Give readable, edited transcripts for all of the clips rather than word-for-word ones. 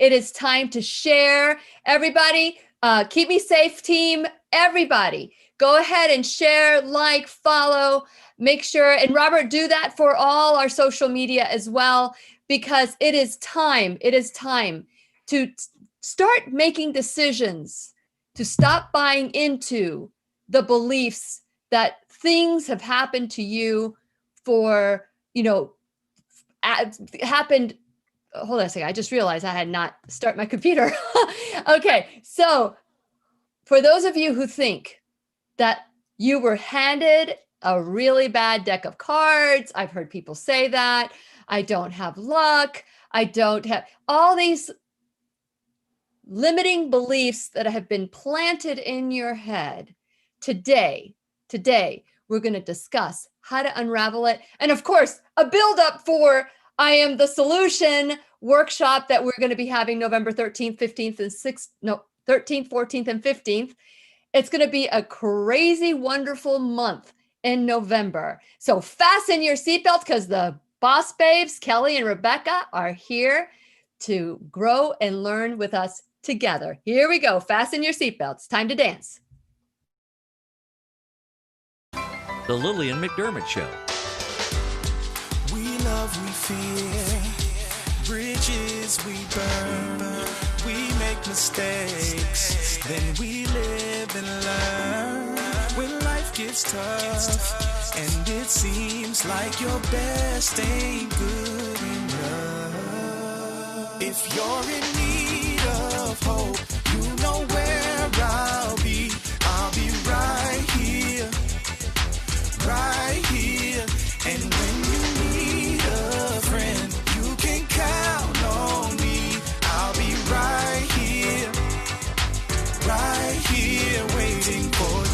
It is time to share. Everybody, keep me safe, team. Everybody, go ahead and share, like, follow, make sure. And Robert, do that for all our social media as well, because it is time. It is time to start making decisions, to stop buying into the beliefs that things have happened to you for, happened. Hold on a second. I just realized I had not start my computer. Okay. So for those of you who think that you were handed a really bad deck of cards, I've heard people say that. I don't have luck. I don't have all these limiting beliefs that have been planted in your head. Today, we're going to discuss how to unravel it. And of course, a buildup for I Am the Solution workshop that we're going to be having November 13th, 15th, and 13th, 14th, and 15th. It's going to be a crazy, wonderful month in November. So fasten your seatbelts because the boss babes, Kelly and Rebecca, are here to grow and learn with us together. Here we go. Fasten your seatbelts. Time to dance. The Lillian McDermott Show. We love, we fear, bridges we burn, we make mistakes, then we live and learn. When life gets tough, and it seems like your best ain't good enough. If you're in need of hope, you know where I'll be right here, right here. And when you need a friend, you can count on me. I'll be right here, waiting for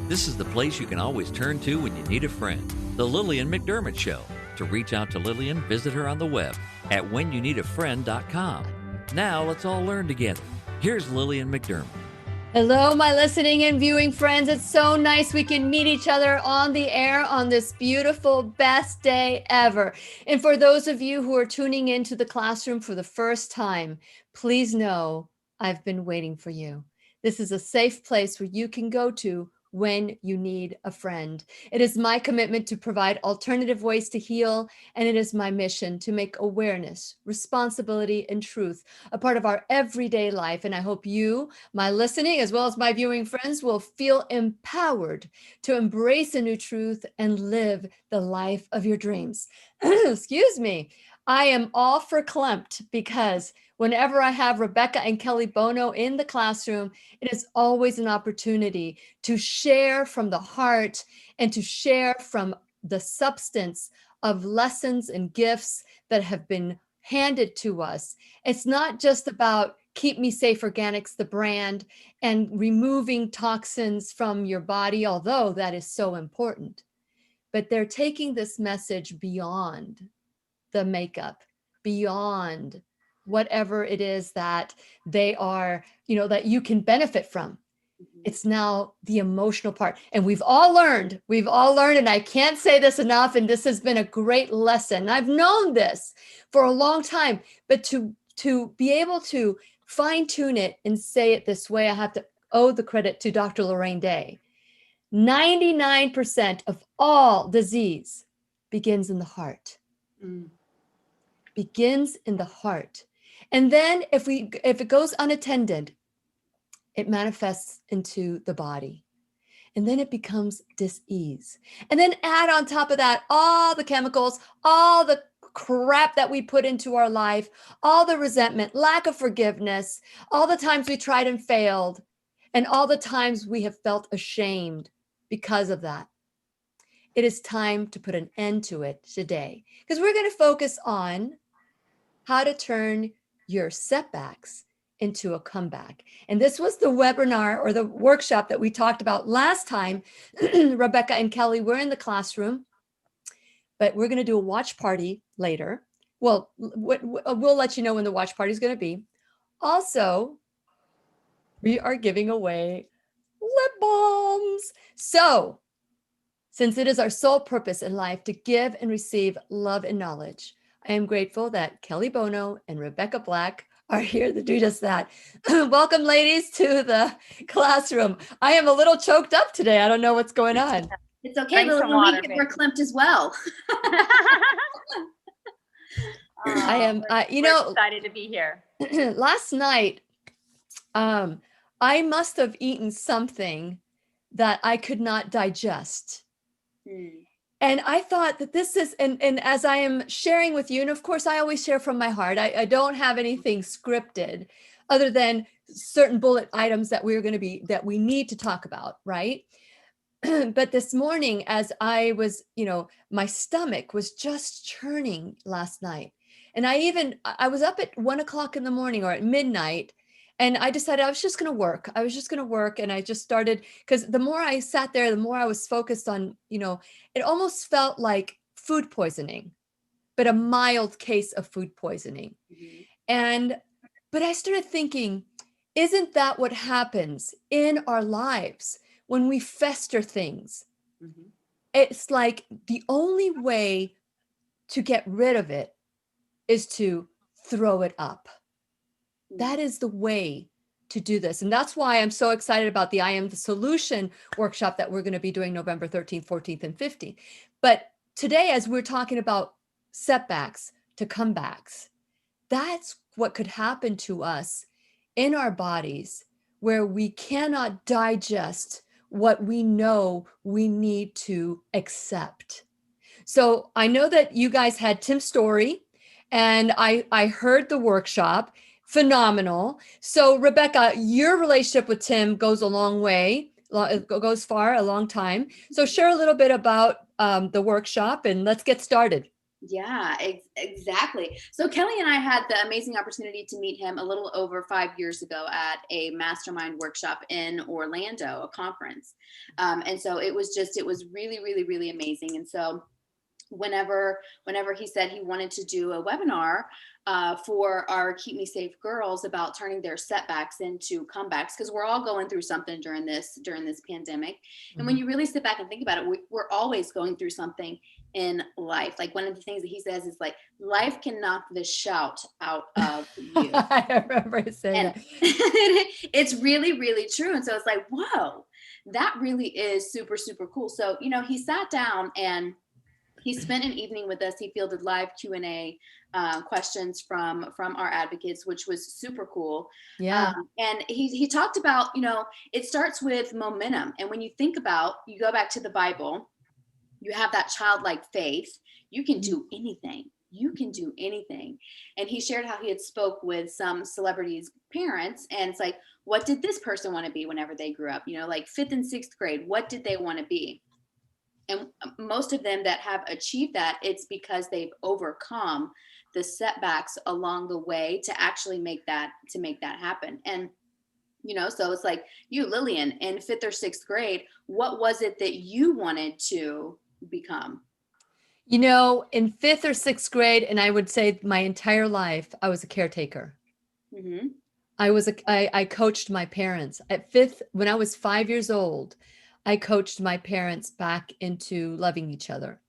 you. This is the place you can always turn to when you need a friend. The Lillian McDermott Show. To reach out to Lillian, visit her on the web at whenyouneedafriend.com. Now let's all learn together. Here's Lillian McDermott. Hello, my listening and viewing friends. It's so nice we can meet each other on the air on this beautiful, best day ever. And for those of you who are tuning into the classroom for the first time, please know I've been waiting for you. This is a safe place where you can go to when you need a friend. It is my commitment to provide alternative ways to heal, and it is my mission to make awareness, responsibility, and truth a part of our everyday life. And I hope you, my listening, as well as my viewing friends, will feel empowered to embrace a new truth and live the life of your dreams. Excuse me. I am all verklempt because whenever I have Rebecca and Kelli Bono in the classroom, it is always an opportunity to share from the heart and to share from the substance of lessons and gifts that have been handed to us. It's not just about Keep Me Safe Organics, the brand, and removing toxins from your body, although that is so important. But they're taking this message beyond the makeup, beyond whatever it is that they are, that you can benefit from. It's now the emotional part. And we've all learned, and I can't say this enough, and this has been a great lesson. I've known this for a long time, but to be able to fine tune it and say it this way, I have to owe the credit to Dr. Lorraine Day. 99% of all disease begins in the heart. Begins in the heart. And then if it goes unattended, it manifests into the body. And then it becomes dis-ease. And then add on top of that all the chemicals, all the crap that we put into our life, all the resentment, lack of forgiveness, all the times we tried and failed, and all the times we have felt ashamed because of that. It is time to put an end to it today, because we're going to focus on how to turn your setbacks into a comeback. And this was the webinar or the workshop that we talked about last time. Rebecca and Kelly were in the classroom, but we're going to do a watch party later. Well, we'll let you know when the watch party is going to be. Also, we are giving away lip balms. So since it is our sole purpose in life to give and receive love and knowledge. I am grateful that Kelli Bono and Rebecca Black are here to do just that. Welcome, ladies, to the classroom. I am a little choked up today. I don't know what's going on. It's okay, Drink some Lillian, water, we baby. we're clamped as well. I am, We're excited to be here. last night, I must have eaten something that I could not digest. And I thought that this is, and as I am sharing with you, and of course I always share from my heart, I don't have anything scripted other than certain bullet items that that we need to talk about, right? But this morning, as I was, my stomach was just churning last night. And I was up at 1:00 in the morning or at midnight, and I decided I was just going to work. And I just started, because the more I sat there, the more I was focused on, it almost felt like food poisoning, but a mild case of food poisoning. But I started thinking, isn't that what happens in our lives when we fester things? It's like the only way to get rid of it is to throw it up. That is the way to do this. And that's why I'm so excited about the I Am the Solution workshop that we're going to be doing November 13th, 14th, and 15th. But today, as we're talking about setbacks to comebacks, that's what could happen to us in our bodies where we cannot digest what we know we need to accept. So I know that you guys had Tim's story, and I heard the workshop. Phenomenal. So Rebecca, your relationship with Tim goes a long way, goes far, a long time. So share a little bit about the workshop, and let's get started. Yeah, exactly. So Kelli and I had the amazing opportunity to meet him a little over 5 years ago at a mastermind workshop in Orlando, a conference. And so it was really, really, really amazing. And so whenever he said he wanted to do a webinar for our Keep Me Safe girls about turning their setbacks into comebacks, because we're all going through something during this pandemic. And when you really sit back and think about it, we're always going through something in life. Like one of the things that he says is like, life can knock the shout out of you. I remember saying that. It's really, really true. And so it's like, whoa, that really is super, super cool. So, he sat down and he spent an evening with us. He fielded live Q&A questions from our advocates, which was super cool. Yeah. And he talked about, it starts with momentum. And when you go back to the Bible, you have that childlike faith. You can do anything. You can do anything. And he shared how he had spoke with some celebrities' parents, and it's like, what did this person want to be whenever they grew up? Like 5th and 6th grade, what did they want to be? And most of them that have achieved that, it's because they've overcome the setbacks along the way to actually make that happen. And, so it's like you, Lillian, in 5th or 6th grade, what was it that you wanted to become? In 5th or 6th grade, and I would say my entire life, I was a caretaker. I coached my parents at 5th. When I was 5 years old, I coached my parents back into loving each other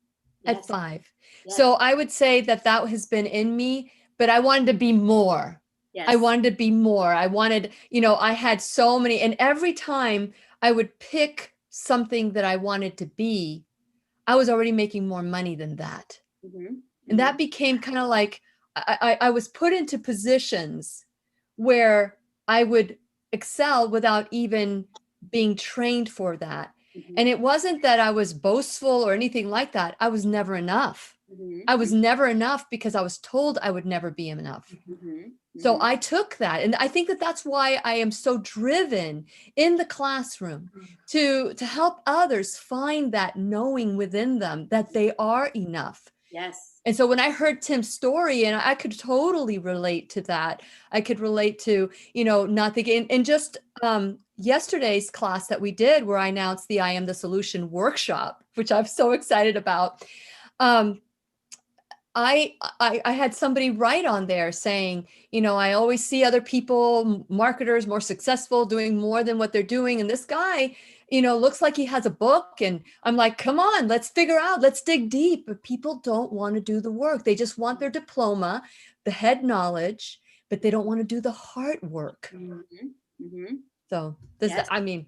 at 5. Yes. So I would say that has been in me, but I wanted to be more. Yes. I wanted to be more. I wanted, I had so many, and every time I would pick something that I wanted to be, I was already making more money than that. And that became kind of like, I was put into positions where I would excel without even being trained for that. And it wasn't that I was boastful or anything like that. I was never enough. I was never enough because I was told I would never be enough. So I took that. And I think that that's why I am so driven in the classroom to help others find that knowing within them that they are enough. Yes. And so when I heard Tim's story, and I could totally relate to that, I could relate to, not thinking, and just yesterday's class that we did, where I announced the I Am the Solution workshop, which I'm so excited about. I had somebody write on there saying, I always see other people, marketers, more successful, doing more than what they're doing. And this guy, looks like he has a book. And I'm like, come on, let's figure out, let's dig deep. But people don't want to do the work. They just want their diploma, the head knowledge, but they don't want to do the heart work. So Yes. I mean,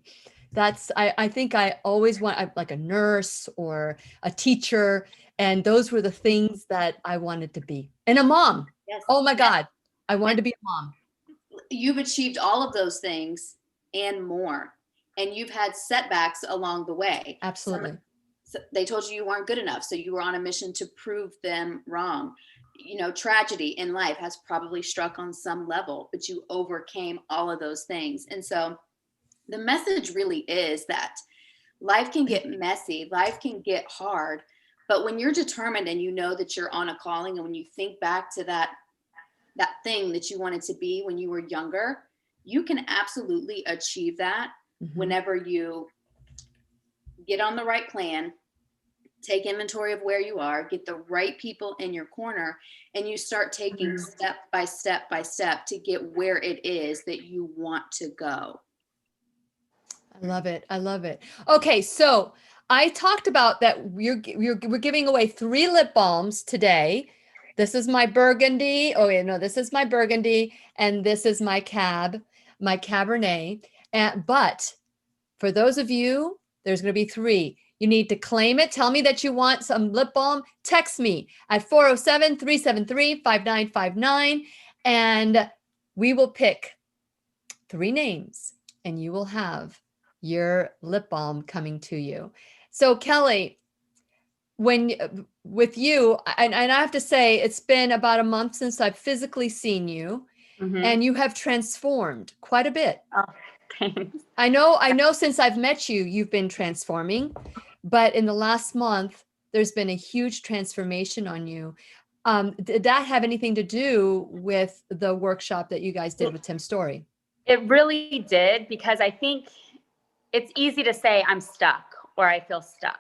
I think I always want like a nurse or a teacher. And those were the things that I wanted to be. And a mom. Yes. Oh my God. I wanted to be a mom. You've achieved all of those things and more. And you've had setbacks along the way. Absolutely. They told you weren't good enough. So you were on a mission to prove them wrong. Tragedy in life has probably struck on some level, but you overcame all of those things. And so the message really is that life can get messy, life can get hard, but when you're determined and you know that you're on a calling, and when you think back to that thing that you wanted to be when you were younger, you can absolutely achieve that whenever you get on the right plan, take inventory of where you are, get the right people in your corner, and you start taking step by step by step to get where it is that you want to go. I love it. I love it. Okay. So I talked about that we're giving away 3 lip balms today. This is my burgundy. Oh, yeah, no, this is my burgundy. And this is my Cabernet. But for those of you, there's going to be 3. You need to claim it. Tell me that you want some lip balm. Text me at 407-373-5959. And we will pick 3 names and you will have your lip balm coming to you. So Kelli, with you, and I have to say, it's been about a month since I've physically seen you, and you have transformed quite a bit. Oh, thanks. I know since I've met you, you've been transforming, but in the last month, there's been a huge transformation on you. Did that have anything to do with the workshop that you guys did with Tim Story? It really did, because I think it's easy to say I'm stuck or I feel stuck.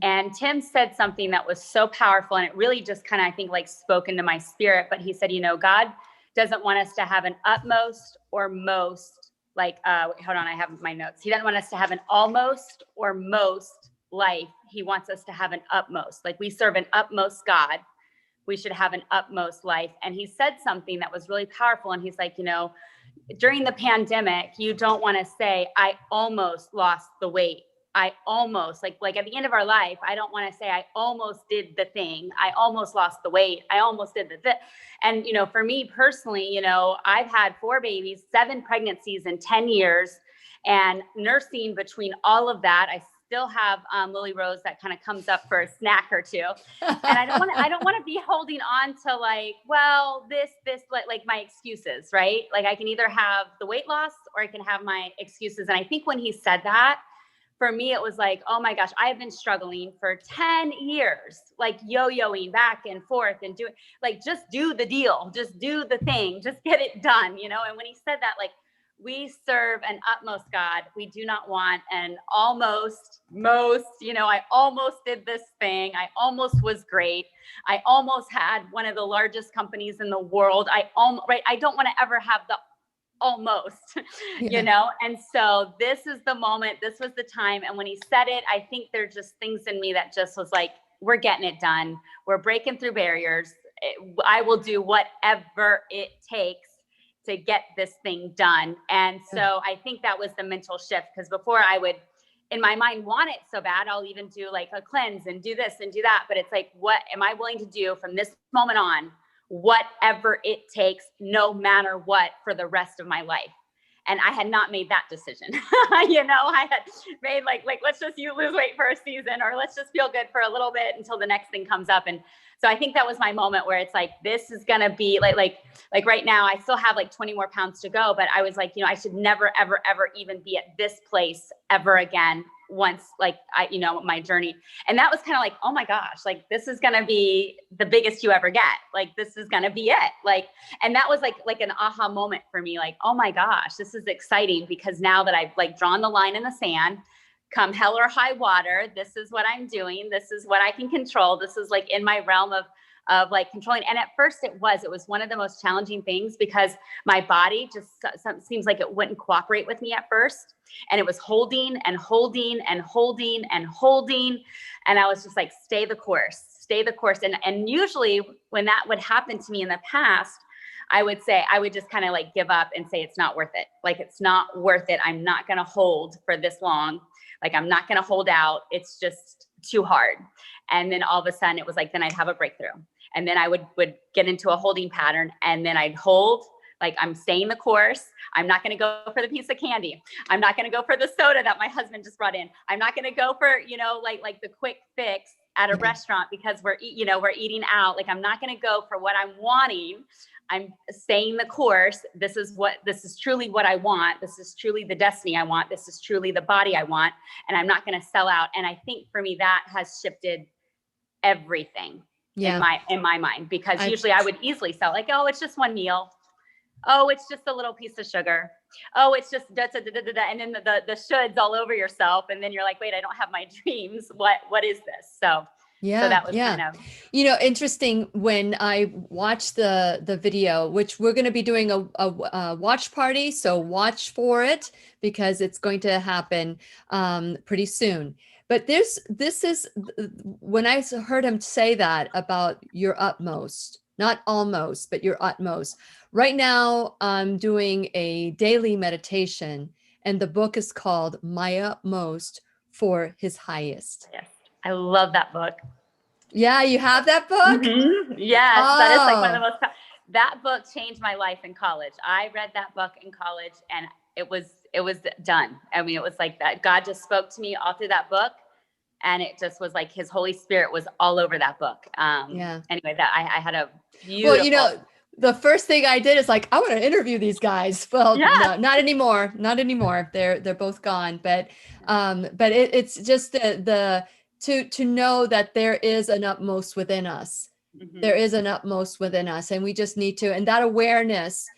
And Tim said something that was so powerful, and it really just kind of, I think, like spoke into my spirit. But he said, God doesn't want us to have an utmost or most, like, hold on, I have my notes. He doesn't want us to have an almost or most life. He wants us to have an utmost. Like, we serve an utmost God. We should have an utmost life. And he said something that was really powerful. And he's like, during the pandemic, you don't want to say, I almost lost the weight. I almost, like at the end of our life, I don't want to say I almost did the thing. I almost lost the weight. I almost did the thing. And, for me personally, I've had 4 babies, 7 pregnancies in 10 years, and nursing between all of that. I still have Lily Rose that kind of comes up for a snack or two. And I don't want to be holding on to like my excuses, right? Like, I can either have the weight loss or I can have my excuses. And I think when he said that, for me, it was like, oh my gosh, I have been struggling for 10 years, like yo-yoing back and forth and doing, like, just do the deal, just do the thing, just get it done, And when he said that, like, we serve an utmost God. We do not want an almost, most, I almost did this thing. I almost was great. I almost had one of the largest companies in the world. I don't want to ever have the almost, and so this is the moment, this was the time. And when he said it, I think there's just things in me that just was like, we're getting it done. We're breaking through barriers. I will do whatever it takes to get this thing done. And so I think that was the mental shift, because before I would, in my mind, want it so bad, I'll even do like a cleanse and do this and do that. But it's like, what am I willing to do from this moment on? Whatever it takes, no matter what, for the rest of my life. And I had not made that decision. I had made like, let's just lose weight for a season, or let's just feel good for a little bit until the next thing comes up. And so I think that was my moment where it's like, this is going to be like right now, I still have like 20 more pounds to go, but I was like, I should never, ever, ever even be at this place ever again. Once, like, my journey. And that was kind of like, oh my gosh, like, this is going to be the biggest you ever get. Like, this is going to be it. Like, and that was like an aha moment for me. Like, oh my gosh, this is exciting, because now that I've like drawn the line in the sand, come hell or high water, this is what I'm doing. This is what I can control. This is like in my realm of like controlling. And at first it was one of the most challenging things because my body just seems like it wouldn't cooperate with me at first. And it was holding and holding and holding and holding. And I was just like, stay the course. And usually when that would happen to me in the past, I would just kind of like give up and say, it's not worth it. Like, it's not worth it. I'm not going to hold for this long. Like, I'm not going to hold out. It's just too hard. And then all of a sudden it was like, then I'd have a breakthrough. And then I would get into a holding pattern, and then I'd hold, like, I'm staying the course. I'm not going to go for the piece of candy. I'm not going to go for the soda that my husband just brought in. I'm not going to go for, like the quick fix at a restaurant because we're eating out. Like, I'm not going to go for what I'm wanting. I'm staying the course. This is truly what I want. This is truly the destiny I want. This is truly the body I want. And I'm not going to sell out. And I think for me, that has shifted everything in my mind, because usually I would easily sell, like, oh, it's just one meal. Oh, it's just a little piece of sugar. Oh, it's just da, da, da, da, da, and then the shoulds all over yourself. And then you're like, wait, I don't have my dreams. What is this? So that was kind of, interesting. When I watched the video, which we're going to be doing a watch party. So watch for it, because it's going to happen pretty soon. But this is when I heard him say that about your utmost, not almost, but your utmost. Right now, I'm doing a daily meditation, and the book is called My Utmost for His Highest. Yes, I love that book. Yeah, you have that book? Mm-hmm. Yes, that is like one of the most. That book changed my life in college. I read that book in college, and it was done. I mean, it was like that. God just spoke to me all through that book. And it just was like His Holy Spirit was all over that book. Anyway, that I had a beautiful. Well, the first thing I did is like, I want to interview these guys. Well, no, not anymore. Not anymore. They're both gone. But it's just to know that there is an utmost within us. Mm-hmm. There is an utmost within us, and we just need to. And that awareness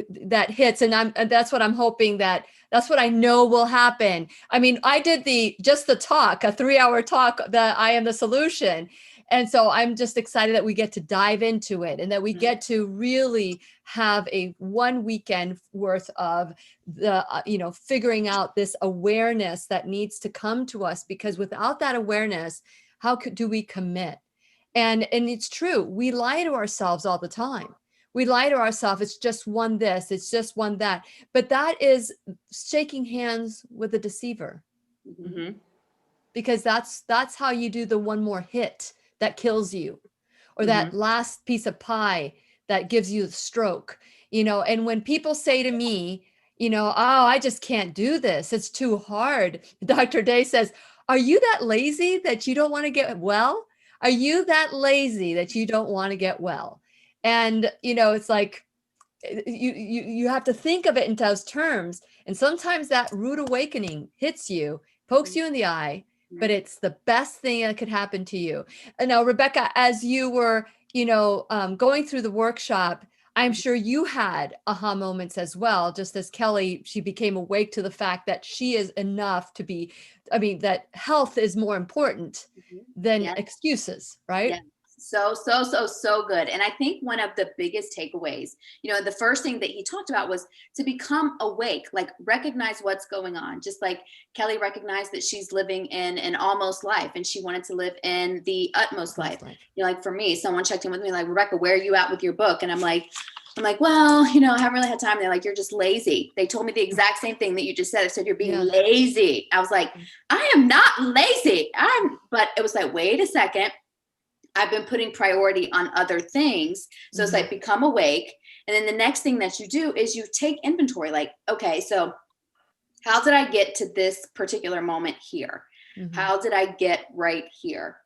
that hits, and that's what I'm hoping that's what I know will happen. I mean, I did the talk, a 3-hour talk, that I am the solution. And so I'm just excited that we get to dive into it, and that we get to really have a 1 weekend worth of the, figuring out this awareness that needs to come to us, because without that awareness, how do we commit? And it's true. We lie to ourselves all the time. We lie to ourselves. It's just one this, it's just one that. But that is shaking hands with a deceiver. Mm-hmm. Because that's how you do the one more hit that kills you, or that last piece of pie that gives you the stroke. And when people say to me, oh, I just can't do this, it's too hard. Dr. Day says, are you that lazy that you don't want to get well? Are you that lazy that you don't want to get well? And, it's like, you have to think of it in those terms. And sometimes that rude awakening hits you, pokes you in the eye, but it's the best thing that could happen to you. And now, Rebecca, as you were, going through the workshop, I'm sure you had aha moments as well. Just as Kelli, she became awake to the fact that she is enough to be, that health is more important than excuses, right? Yeah. So good. And I think one of the biggest takeaways, the first thing that he talked about was to become awake, like recognize what's going on. Just like Kelli recognized that she's living in an almost life, and she wanted to live in the utmost life. Like for me, someone checked in with me like, Rebecca, where are you at with your book? And I'm like, well, I haven't really had time. They're like, you're just lazy. They told me the exact same thing that you just said. They said, you're being lazy. I was like, I am not lazy. But it was like, wait a second. I've been putting priority on other things. So it's like, become awake. And then the next thing that you do is you take inventory. Like, okay, so how did I get to this particular moment here? Mm-hmm. How did I get right here?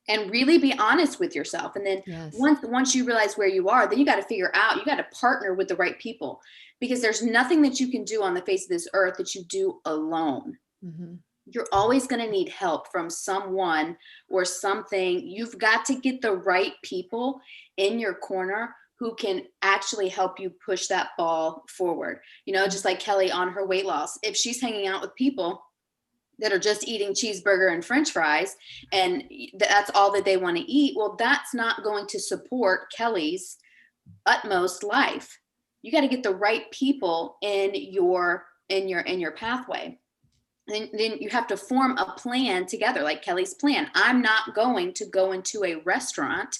And really be honest with yourself. And then once you realize where you are, then you got to figure out, you got to partner with the right people, because there's nothing that you can do on the face of this earth that you do alone. Mm-hmm. You're always going to need help from someone or something. You've got to get the right people in your corner who can actually help you push that ball forward. Just like Kelli on her weight loss. If she's hanging out with people that are just eating cheeseburger and French fries, and that's all that they want to eat. Well, that's not going to support Kelli's utmost life. You got to get the right people in your pathway. Then you have to form a plan together, like Kelli's plan. I'm not going to go into a restaurant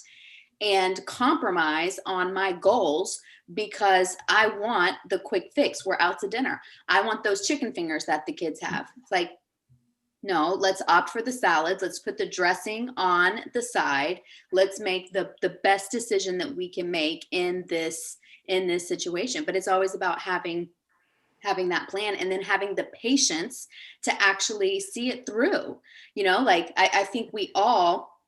and compromise on my goals because I want the quick fix. We're out to dinner. I want those chicken fingers that the kids have. It's like, no, let's opt for the salads. Let's put the dressing on the side. Let's make the best decision that we can make in this situation. But it's always about having that plan, and then having the patience to actually see it through. Like I think we all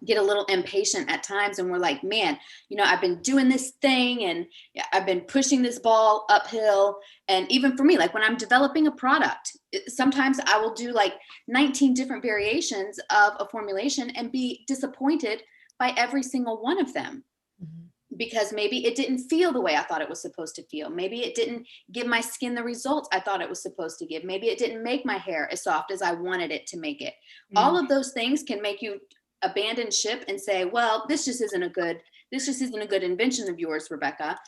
get a little impatient at times, and we're like, man, I've been doing this thing and I've been pushing this ball uphill. And even for me, like when I'm developing a product, sometimes I will do like 19 different variations of a formulation and be disappointed by every single one of them. Because maybe it didn't feel the way I thought it was supposed to feel. Maybe it didn't give my skin the results I thought it was supposed to give. Maybe it didn't make my hair as soft as I wanted it to make it. All of those things can make you abandon ship and say, well, this just isn't a good invention of yours, Rebecca.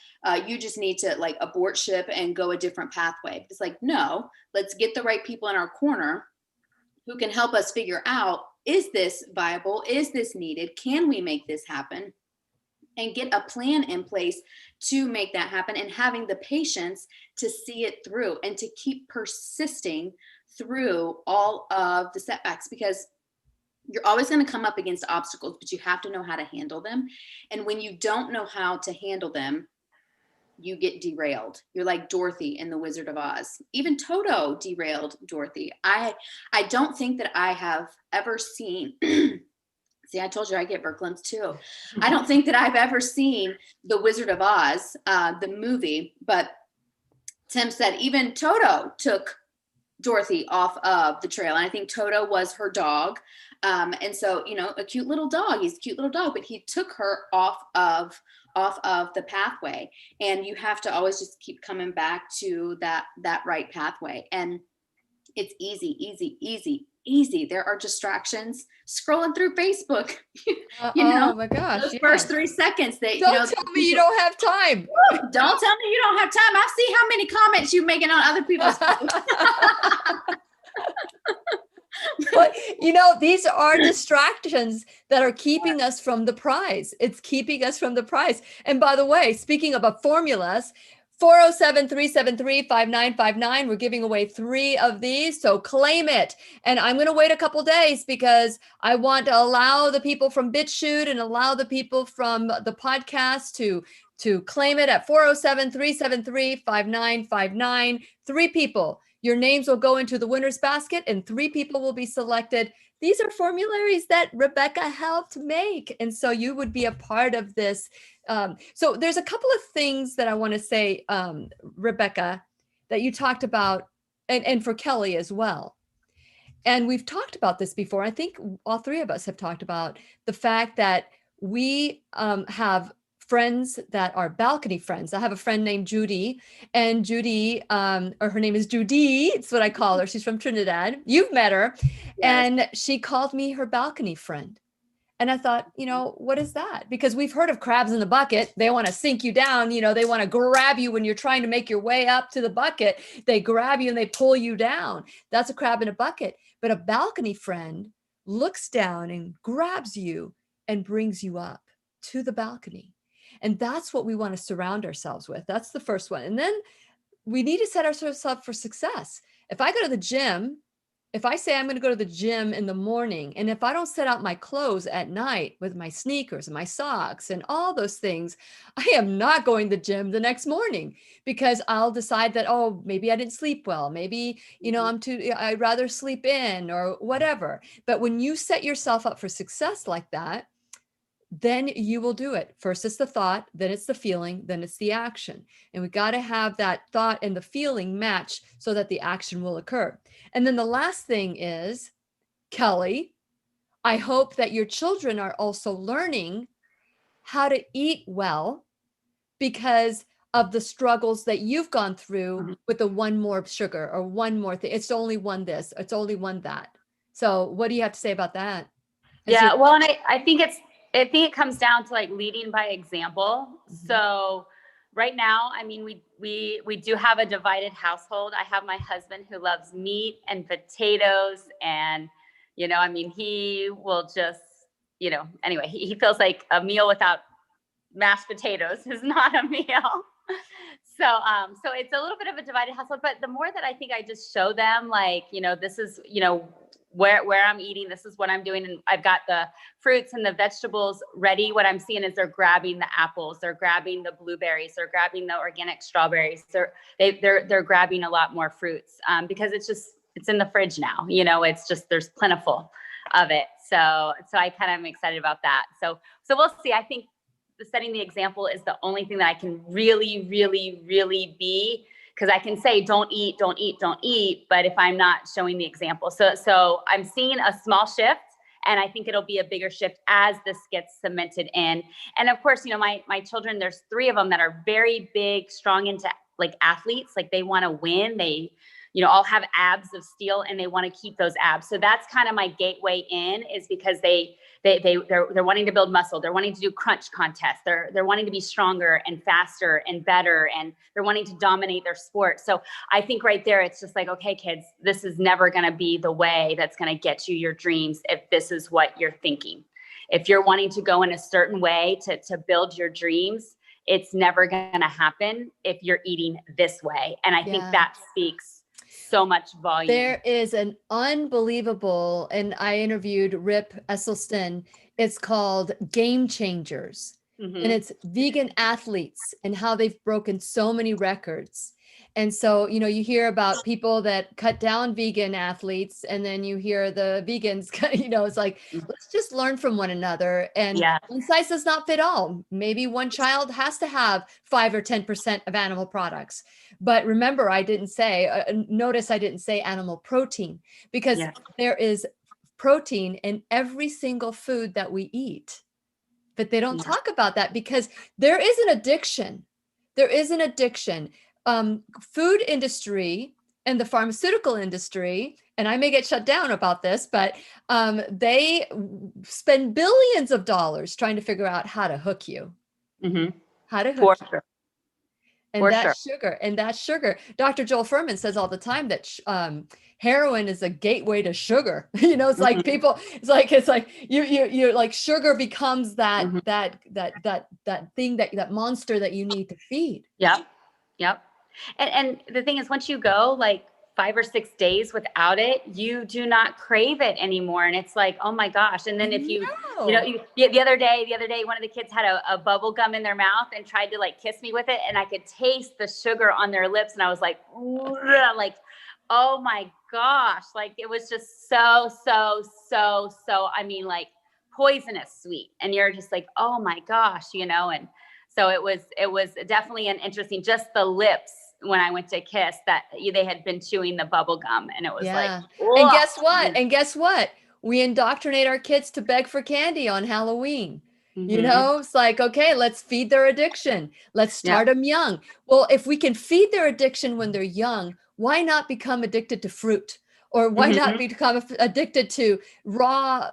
You just need to like abort ship and go a different pathway. It's like, no, let's get the right people in our corner who can help us figure out, is this viable? Is this needed? Can we make this happen? And get a plan in place to make that happen, and having the patience to see it through and to keep persisting through all of the setbacks, because you're always going to come up against obstacles, but you have to know how to handle them. And when you don't know how to handle them, you get derailed. You're like Dorothy in The Wizard of Oz. Even Toto derailed Dorothy. I don't think that I have ever seen see, I told you I get verklempt too. I don't think that I've ever seen The Wizard of Oz, the movie, but Tim said even Toto took Dorothy off of the trail. And I think Toto was her dog. And so, a cute little dog, he's a cute little dog, but he took her off of the pathway. And you have to always just keep coming back to that right pathway. And it's easy. There are distractions scrolling through Facebook. Oh my gosh. Those first 3 seconds that don't tell me you don't have time. Don't tell me you don't have time. I see how many comments you're making on other people's posts. But these are distractions that are keeping us from the prize. It's keeping us from the prize. And by the way, speaking about formulas, 407-373-5959. We're giving away 3 of these. So claim it. And I'm going to wait a couple days because I want to allow the people from BitChute and allow the people from the podcast to claim it at 407-373-5959. 3 people. Your names will go into the winner's basket and 3 people will be selected. These are formularies that Rebecca helped make. And so you would be a part of this. So there's a couple of things that I want to say, Rebecca, that you talked about, and for Kelli as well. And we've talked about this before. I think all 3 of us have talked about the fact that we have friends that are balcony friends. I have a friend named Judy, and Judy, or her name is Judy. It's what I call her. She's from Trinidad. You've met her. Yes. And she called me her balcony friend. And I thought, what is that? Because we've heard of crabs in the bucket. They want to sink you down. They want to grab you when you're trying to make your way up to the bucket. They grab you and they pull you down. That's a crab in a bucket. But a balcony friend looks down and grabs you and brings you up to the balcony. And that's what we want to surround ourselves with. That's the first one. And then we need to set ourselves up for success. If I go to the gym, if I say I'm going to go to the gym in the morning, and if I don't set out my clothes at night with my sneakers and my socks and all those things, I am not going to the gym the next morning, because I'll decide that, oh, maybe I didn't sleep well. Maybe, I'd rather sleep in or whatever. But when you set yourself up for success like that, then you will do it. First, it's the thought, then it's the feeling, then it's the action. And we got to have that thought and the feeling match so that the action will occur. And then the last thing is, Kelli, I hope that your children are also learning how to eat well, because of the struggles that you've gone through Mhm. with the one more sugar or one more thing. It's only one this, it's only one that. So what do you have to say about that? Yeah, well, and I think it comes down to like leading by example. Mhm. So right now, I mean, we do have a divided household. I have my husband who loves meat and potatoes, and I mean, he will just, anyway, he feels like a meal without mashed potatoes is not a meal. So it's a little bit of a divided household, but the more that I think I just show them, like, this is, where I'm eating, this is what I'm doing. And I've got the fruits and the vegetables ready. What I'm seeing is they're grabbing the apples, they're grabbing the blueberries, they're grabbing the organic strawberries. They're grabbing a lot more fruits, because it's in the fridge now, it's just, there's plentiful of it. So I kind of am excited about that. So we'll see. I think setting the example is the only thing that I can really, really, really be, because I can say, don't eat, don't eat, don't eat. But if I'm not showing the example, so I'm seeing a small shift, and I think it'll be a bigger shift as this gets cemented in. And of course, my children, there's 3 of them that are very big, strong into like athletes, like they want to win. They, all have abs of steel, and they want to keep those abs. So that's kind of my gateway in, is because they're wanting to build muscle. They're wanting to do crunch contests. They're wanting to be stronger and faster and better, and they're wanting to dominate their sport. So I think right there, it's just like, okay, kids, this is never going to be the way that's going to get you your dreams if this is what you're thinking. If you're wanting to go in a certain way to build your dreams, it's never going to happen if you're eating this way. And I think that speaks so much volume. There is an unbelievable, and I interviewed Rip Esselstyn. It's called Game Changers. Mm-hmm. And it's vegan athletes and how they've broken so many records. And so, you hear about people that cut down vegan athletes, and then you hear the vegans, it's like, let's just learn from one another. And one size does not fit all. Maybe one child has to have 5 or 10% of animal products. But remember, notice I didn't say animal protein, because there is protein in every single food that we eat. But they don't talk about that, because there is an addiction. There is an addiction. Food industry and the pharmaceutical industry, and I may get shut down about this, but they spend billions of dollars trying to figure out how to hook you. Mm-hmm. How to hook you. Sure. And that sugar. Dr. Joel Furman says all the time that heroin is a gateway to sugar. It's like people, it's like you're like, sugar becomes that thing, that monster that you need to feed. Yep. And the thing is, once you go like 5 or 6 days without it, you do not crave it anymore. And it's like, oh my gosh. And then if the other day, one of the kids had a bubble gum in their mouth and tried to like kiss me with it. And I could taste the sugar on their lips. And I was like, oh my gosh. Like, it was just so, I mean, like poisonous sweet. And you're just like, oh my gosh, and so it was definitely an interesting, just the lips when I went to kiss, that they had been chewing the bubble gum, and it was like, and guess what? We indoctrinate our kids to beg for candy on Halloween. Mm-hmm. It's like, okay, let's feed their addiction. Let's start them young. Well, if we can feed their addiction when they're young, why not become addicted to fruit? Or why not become addicted to raw,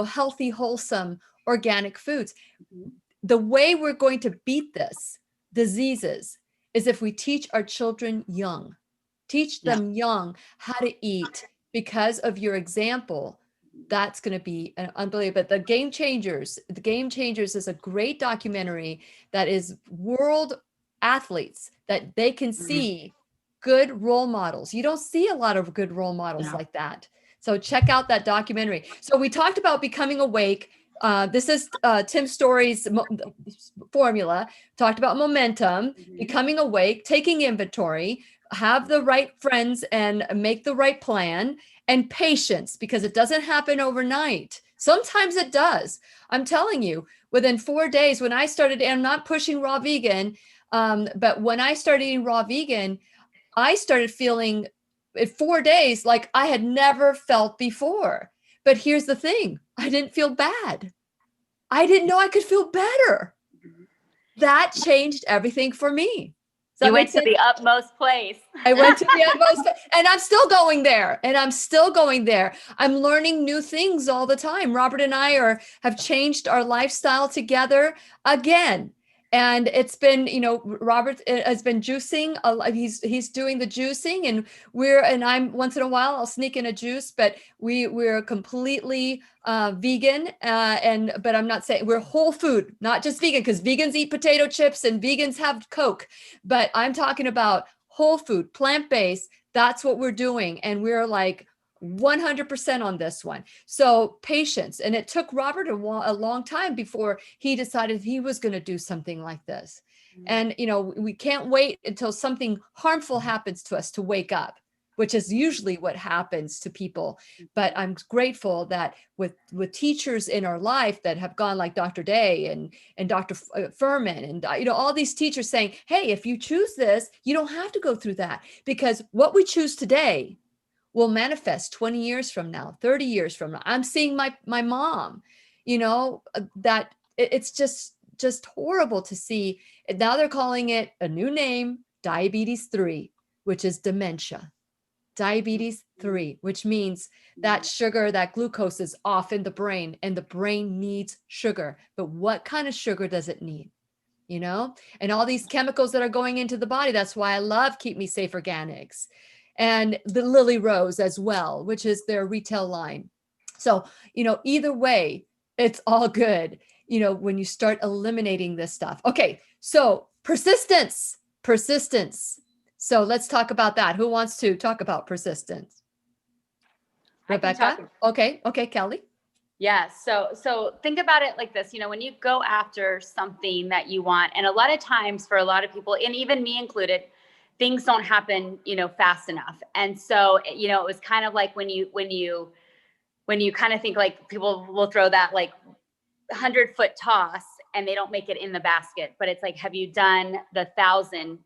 healthy, wholesome, organic foods? The way we're going to beat this diseases is if we teach our children young, teach them young how to eat, because of your example. That's going to be unbelievable. But the Game Changers is a great documentary that is world athletes, that they can see good role models. You don't see a lot of good role models like that. So check out that documentary. So we talked about becoming awake. This is Tim Story's formula. Talked about momentum, becoming awake, taking inventory, have the right friends and make the right plan, and patience, because it doesn't happen overnight. Sometimes it does. I'm telling you, within 4 days, when I started, and I'm not pushing raw vegan, but when I started eating raw vegan, I started feeling in 4 days like I had never felt before. But here's the thing, I didn't feel bad. I didn't know I could feel better. that changed everything for me. You went to the utmost place. I went to the utmost, and I'm still going there. I'm learning new things all the time. Robert and I have changed our lifestyle together again. And it's been, Robert has been juicing. He's doing the juicing, and I'm once in a while I'll sneak in a juice, but we're completely vegan. But I'm not saying we're whole food, not just vegan, because vegans eat potato chips and vegans have Coke. But I'm talking about whole food, plant-based. That's what we're doing, and we're like 100% on this one. So patience. And it took Robert a long time before he decided he was going to do something like this. And, we can't wait until something harmful happens to us to wake up, which is usually what happens to people. But I'm grateful that with teachers in our life that have gone like Dr. Day and Dr. Furman and, all these teachers saying, hey, if you choose this, you don't have to go through that, because what we choose today will manifest 20 years from now, 30 years from now. I'm seeing my mom, that it's just horrible to see. Now they're calling it a new name, diabetes 3, which is dementia. Diabetes 3, which means that sugar, that glucose is off in the brain, and the brain needs sugar. But what kind of sugar does it need? And all these chemicals that are going into the body. That's why I love Keep Me Safe Organics. And the Lily Rose as well, which is their retail line. So, either way, it's all good, when you start eliminating this stuff. Okay, so persistence. So let's talk about that. Who wants to talk about persistence? Rebecca? Okay, Kelly. Yeah. So think about it like this, when you go after something that you want, and a lot of times for a lot of people, and even me included, things don't happen, fast enough. And so, it was kind of like when you kind of think like people will throw that like 100-foot toss and they don't make it in the basket, but it's like, have you done the 1,000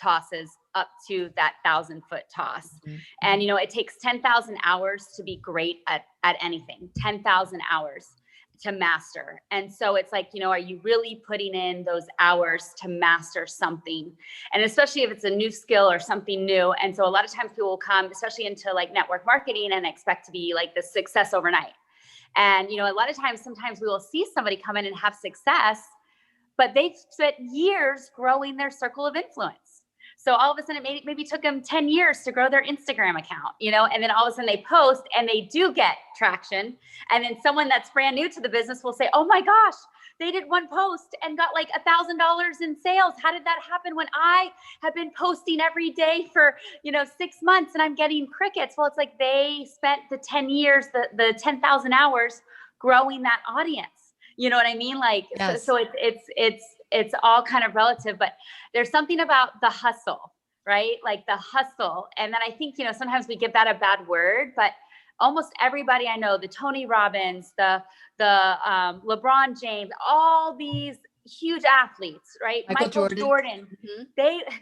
tosses up to that 1,000-foot toss? Mm-hmm. And, it takes 10,000 hours to be great at anything, 10,000 hours to master. And so it's like, are you really putting in those hours to master something? And especially if it's a new skill or something new. And so a lot of times people will come, especially into like network marketing, and expect to be like the success overnight. And, a lot of times, sometimes we will see somebody come in and have success, but they've spent years growing their circle of influence. So all of a sudden, it maybe took them 10 years to grow their Instagram account, and then all of a sudden they post and they do get traction. And then someone that's brand new to the business will say, oh my gosh, they did one post and got like $1,000 in sales. How did that happen when I have been posting every day for, 6 months and I'm getting crickets? Well, it's like they spent the 10 years, the 10,000 hours growing that audience. You know what I mean? Like, yes. So it's all kind of relative, but there's something about the hustle, right? Like the hustle. And then I think, sometimes we give that a bad word, but almost everybody I know, the Tony Robbins, the LeBron James, all these huge athletes, right? Michael Jordan, mm-hmm.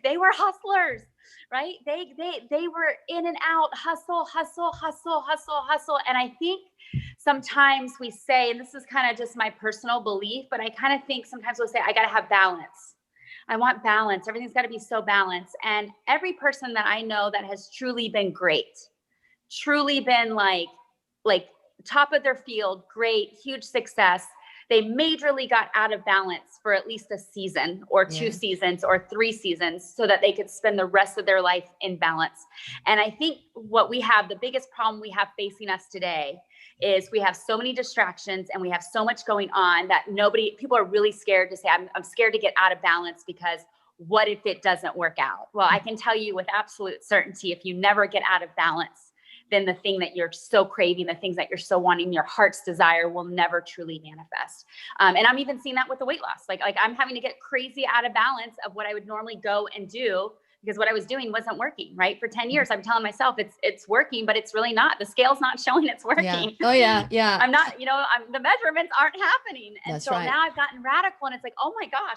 they were hustlers, right? They were in and out, hustle. And I think sometimes we say, and this is kind of just my personal belief, but I kind of think sometimes we'll say, I got to have balance. I want balance. Everything's got to be so balanced. And every person that I know that has truly been great, truly been like top of their field, great, huge success, they majorly got out of balance for at least a season or 2 seasons or 3 seasons so that they could spend the rest of their life in balance. And I think what we have, the biggest problem we have facing us today is we have so many distractions and we have so much going on that people are really scared to say, I'm scared to get out of balance because what if it doesn't work out? Well, I can tell you with absolute certainty, if you never get out of balance, then the thing that you're so craving, the things that you're so wanting, your heart's desire will never truly manifest. And I'm even seeing that with the weight loss. Like I'm having to get crazy out of balance of what I would normally go and do because what I was doing wasn't working, right? For 10 years, I'm telling myself it's working, but it's really not. The scale's not showing it's working. Yeah. Oh yeah. Yeah. I'm not, the measurements aren't happening. And That's so right. Now I've gotten radical and it's like, oh my gosh,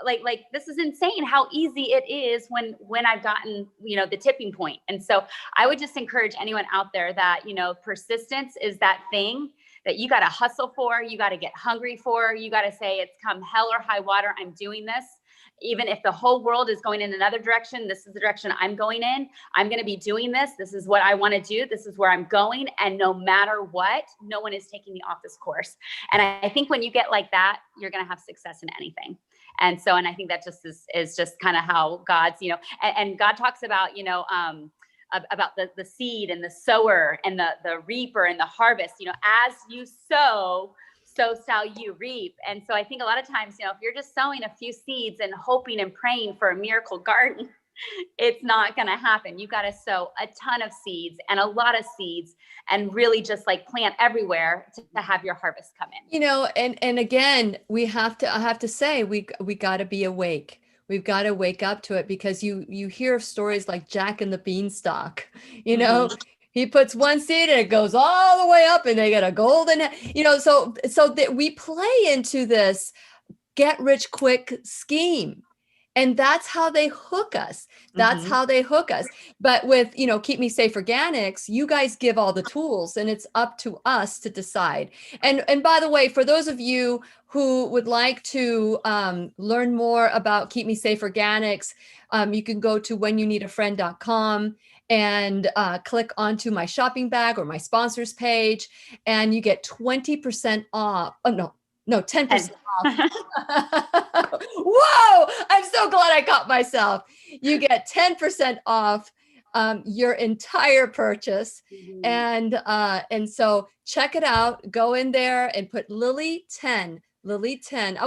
like this is insane how easy it is when I've gotten, the tipping point. And so I would just encourage anyone out there that, persistence is that thing that you got to hustle for, you got to get hungry for, you got to say it's come hell or high water, I'm doing this. Even if the whole world is going in another direction, this is the direction I'm going in. I'm going to be doing this. This is what I want to do. This is where I'm going. And no matter what, no one is taking me off this course. And I think when you get like that, you're going to have success in anything. And so, and I think that just is just kind of how God's, you know, and God talks about, you know, about the seed and the sower and the reaper and the harvest, you know, as you sow, so shall you reap. And so I think a lot of times, you know, if you're just sowing a few seeds and hoping and praying for a miracle garden, it's not going to happen. You got to sow a ton of seeds and a lot of seeds and really just like plant everywhere to have your harvest come in. You know, and again, I have to say, we got to be awake. We've got to wake up to it, because you hear of stories like Jack and the Beanstalk, you know, he puts one seed and it goes all the way up and they get a golden, you know, so that we play into this get rich quick scheme. And that's how they hook us. That's how they hook us. But with, you know, Keep Me Safe Organics, you guys give all the tools and it's up to us to decide. And by the way, for those of you who would like to learn more about Keep Me Safe Organics, you can go to whenyouneedafriend.com and click onto my shopping bag or my sponsors page, and you get 20% off. Oh, no, 10% off. Whoa, I'm so glad I caught myself. You get 10% off your entire purchase. And so check it out. Go in there and put Lily 10. I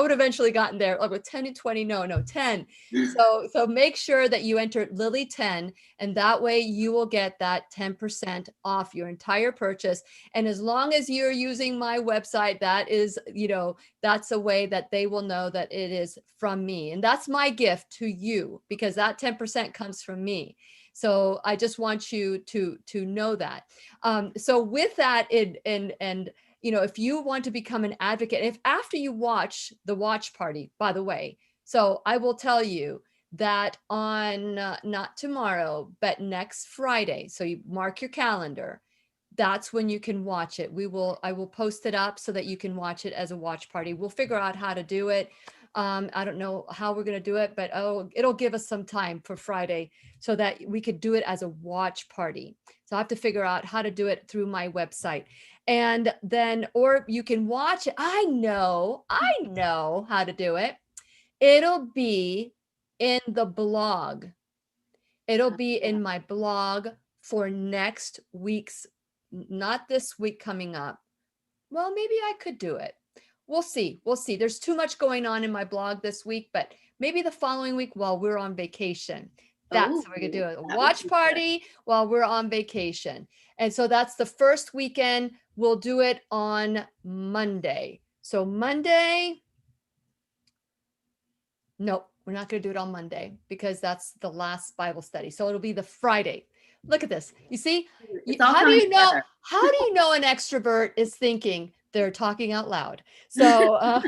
would have eventually gotten there like with 10 and 20. No, 10. So make sure that you enter Lily 10, and that way you will get that 10% off your entire purchase. And as long as you're using my website, that is, you know, that's a way that they will know that it is from me. And that's my gift to you, because that 10% comes from me. So I just want you to know that. So with that, and you know, if you want to become an advocate, if after you watch the watch party, by the way, so I will tell you that on not tomorrow, but next Friday. So you mark your calendar. That's when you can watch it. I will post it up so that you can watch it as a watch party. We'll figure out how to do it. I don't know how we're going to do it, but it'll give us some time for Friday so that we could do it as a watch party. So I have to figure out how to do it through my website. And then, or you can watch it. I know how to do it. It'll be in the blog. It'll be in my blog for next week's, not this week coming up. Well, maybe I could do it. We'll see. There's too much going on in my blog this week, but maybe the following week while we're on vacation. That's what we're going to do. A watch party while we're on vacation. And so that's the first weekend. We'll do it on Monday. So Monday, nope, we're not going to do it on Monday because that's the last Bible study. So it'll be the Friday. Look at this. You see, how do you know an extrovert is thinking? They're talking out loud. So,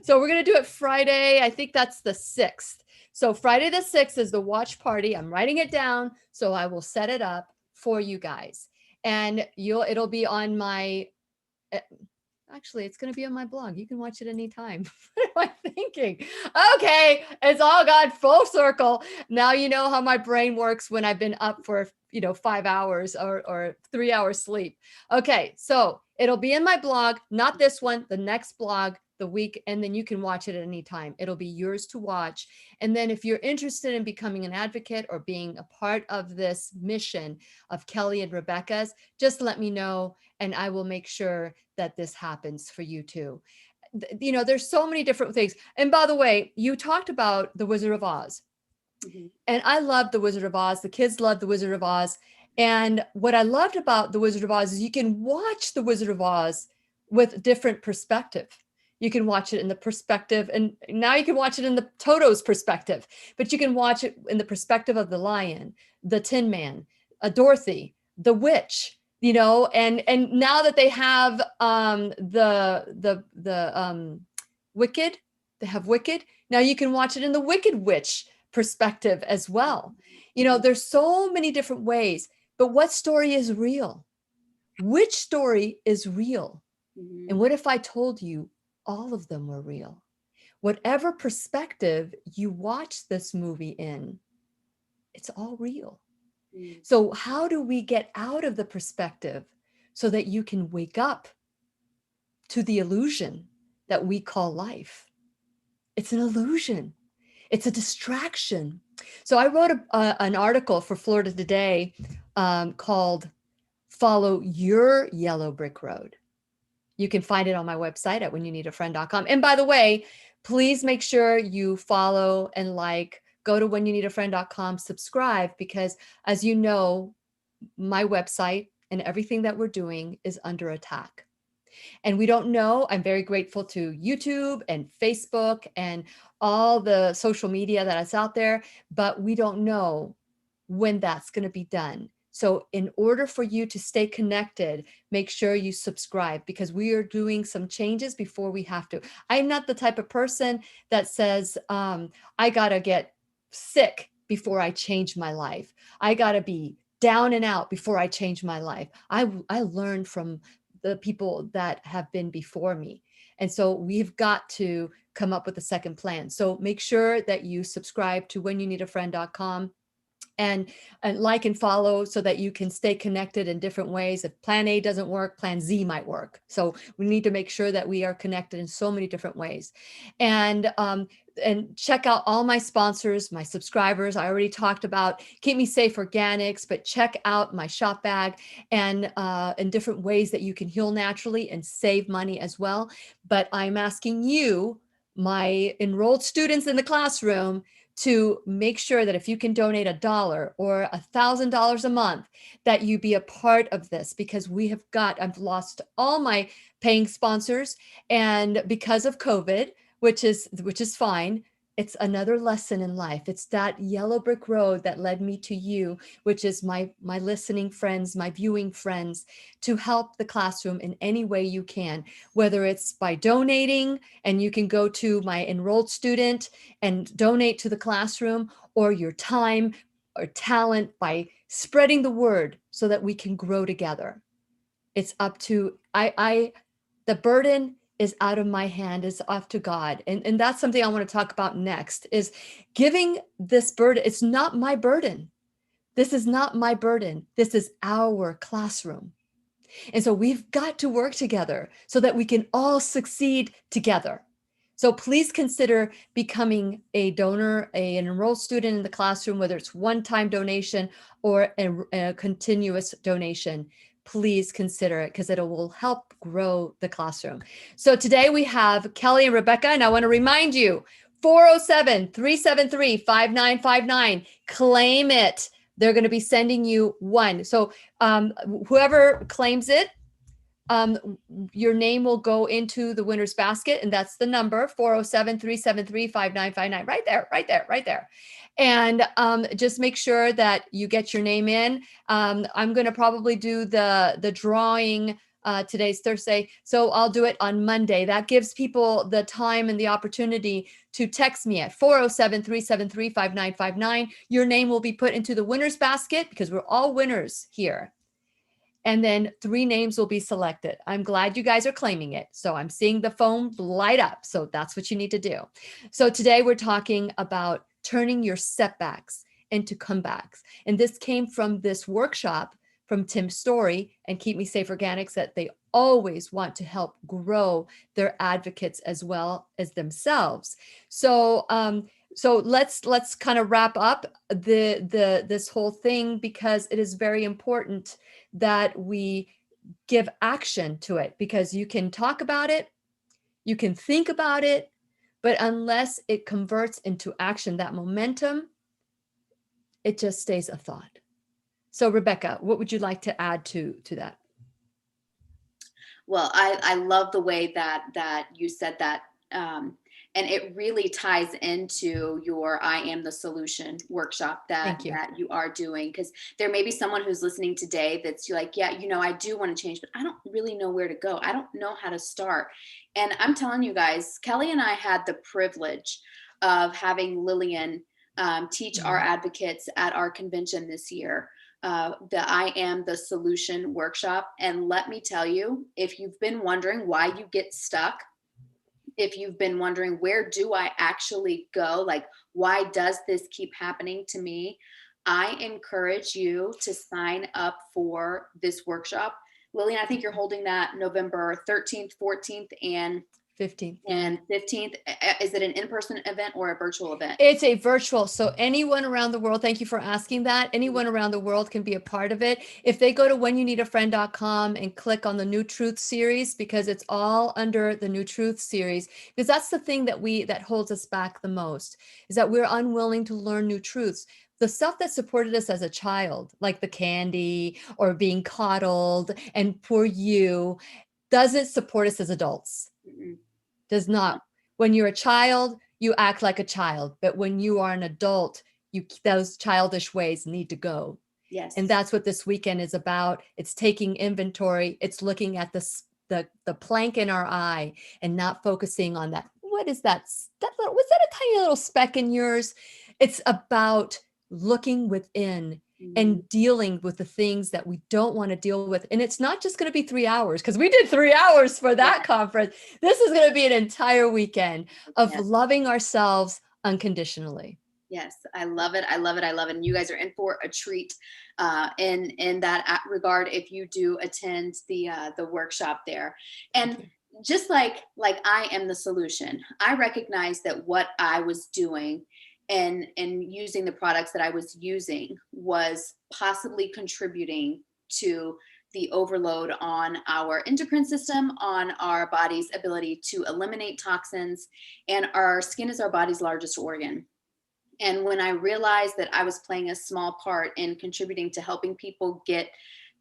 so we're going to do it Friday. I think that's the 6th. So Friday the 6th is the watch party. I'm writing it down, so I will set it up for you guys. And it'll be on my, actually, it's going to be on my blog. You can watch it anytime. What am I thinking? Okay, it's all gone full circle. Now you know how my brain works when I've been up for, 5 hours or 3 hours sleep. Okay, so it'll be in my blog, not this one, the next blog, the week, and then you can watch it at any time. It'll be yours to watch. And then if you're interested in becoming an advocate or being a part of this mission of Kelli and Rebecca's, just let me know and I will make sure that this happens for you too. There's so many different things. And by the way, you talked about the Wizard of Oz. Mm-hmm. And I love the Wizard of Oz. The kids love the Wizard of Oz. And what I loved about the Wizard of Oz is you can watch the Wizard of Oz with different perspective. You can watch it in the perspective, and now you can watch it in the Toto's perspective, but you can watch it in the perspective of the lion, the Tin Man, Dorothy, the witch, and now that they have the Wicked, they have Wicked. Now you can watch it in the Wicked Witch perspective as well. There's so many different ways, but what story is real? which story is real? Mhm. And what if I told you all of them were real? Whatever perspective you watch this movie in, it's all real. Mm. So how do we get out of the perspective so that you can wake up to the illusion that we call life? It's an illusion. It's a distraction. So I wrote an article for Florida Today called Follow Your Yellow Brick Road. You can find it on my website at whenyouneedafriend.com. And by the way, please make sure you follow and like, go to whenyouneedafriend.com, subscribe, because as you know, my website and everything that we're doing is under attack. And we don't know, I'm very grateful to YouTube and Facebook and all the social media that is out there, but we don't know when that's going to be done. So in order for you to stay connected, make sure you subscribe, because we are doing some changes before we have to. I'm not the type of person that says, I got to get sick before I change my life. I got to be down and out before I change my life. I learned from the people that have been before me. And so we've got to come up with a second plan. So make sure that you subscribe to whenyouneedafriend.com and like and follow so that you can stay connected in different ways. If plan A doesn't work, plan Z might work. So we need to make sure that we are connected in so many different ways. And check out all my sponsors, my subscribers. I already talked about Keep Me Safe Organics, but check out my shop bag and in different ways that you can heal naturally and save money as well. But I'm asking you, my enrolled students in the classroom, to make sure that if you can donate $1 or $1,000 a month, that you be a part of this, because I've lost all my paying sponsors, and because of COVID, which is fine. It's another lesson in life. It's that yellow brick road that led me to you, which is my listening friends, my viewing friends, to help the classroom in any way you can, whether it's by donating, and you can go to my enrolled student and donate to the classroom, or your time or talent by spreading the word so that we can grow together. It's up to, the burden is out of my hand, is off to God. And that's something I want to talk about next, is giving this burden. It's not my burden. This is not my burden. This is our classroom. And so we've got to work together so that we can all succeed together. So please consider becoming a donor, an enrolled student in the classroom, whether it's one-time donation or a continuous donation. Please consider it, because it will help grow the classroom. So today we have Kelly and Rebecca, and I want to remind you, 407-373-5959. Claim it. They're going to be sending you one. So whoever claims it, your name will go into the winner's basket, and that's the number 407-373-5959. Right there. And just make sure that you get your name in. I'm going to probably do the drawing. Today's Thursday, so I'll do it on Monday. That gives people the time and the opportunity to text me at 407-373-5959. Your name will be put into the winner's basket, because we're all winners here. And then 3 names will be selected. I'm glad you guys are claiming it. So I'm seeing the phone light up. So that's what you need to do. So today we're talking about turning your setbacks into comebacks. And this came from this workshop from Tim Story and Keep Me Safe Organics, that they always want to help grow their advocates as well as themselves. So let's kind of wrap up this whole thing, because it is very important that we give action to it, because you can talk about it, you can think about it, but unless it converts into action, that momentum, it just stays a thought. So Rebecca, what would you like to add to that? Well, I love the way that you said that. And it really ties into your I Am the Solution workshop that you are doing, because there may be someone who's listening today that's like, yeah, I do want to change, but I don't really know where to go. I don't know how to start. And I'm telling you guys, Kelly and I had the privilege of having Lillian teach our advocates at our convention this year. the I Am the Solution workshop. And let me tell you, if you've been wondering why you get stuck, if you've been wondering, where do I actually go? Like, why does this keep happening to me? I encourage you to sign up for this workshop. Lillian, I think you're holding that November 13th, 14th, and 15th. And 15th, is it an in-person event or a virtual event? It's a virtual. So anyone around the world, thank you for asking that. Anyone around the world can be a part of it. If they go to whenyouneedafriend.com and click on the New Truth series, because it's all under the New Truth series, because that's the thing that holds us back the most, is that we're unwilling to learn new truths. The stuff that supported us as a child, like the candy or being coddled and poor you, doesn't support us as adults. Mm-mm. Does not. When you're a child, you act like a child, but when you are an adult, those childish ways need to go. Yes. And that's what this weekend is about. It's taking inventory. It's looking at the plank in our eye and not focusing on that. What is that? Was that a tiny little speck in yours? It's about looking within and dealing with the things that we don't want to deal with. And it's not just going to be 3 hours, because we did 3 hours for that conference. This is going to be an entire weekend of loving ourselves unconditionally. Yes, I love it. I love it. I love it. And you guys are in for a treat in that regard if you do attend the workshop there. And just like I am the solution, I recognize that what I was doing and using the products that I was using was possibly contributing to the overload on our endocrine system, on our body's ability to eliminate toxins, and our skin is our body's largest organ. And when I realized that I was playing a small part in contributing to helping people get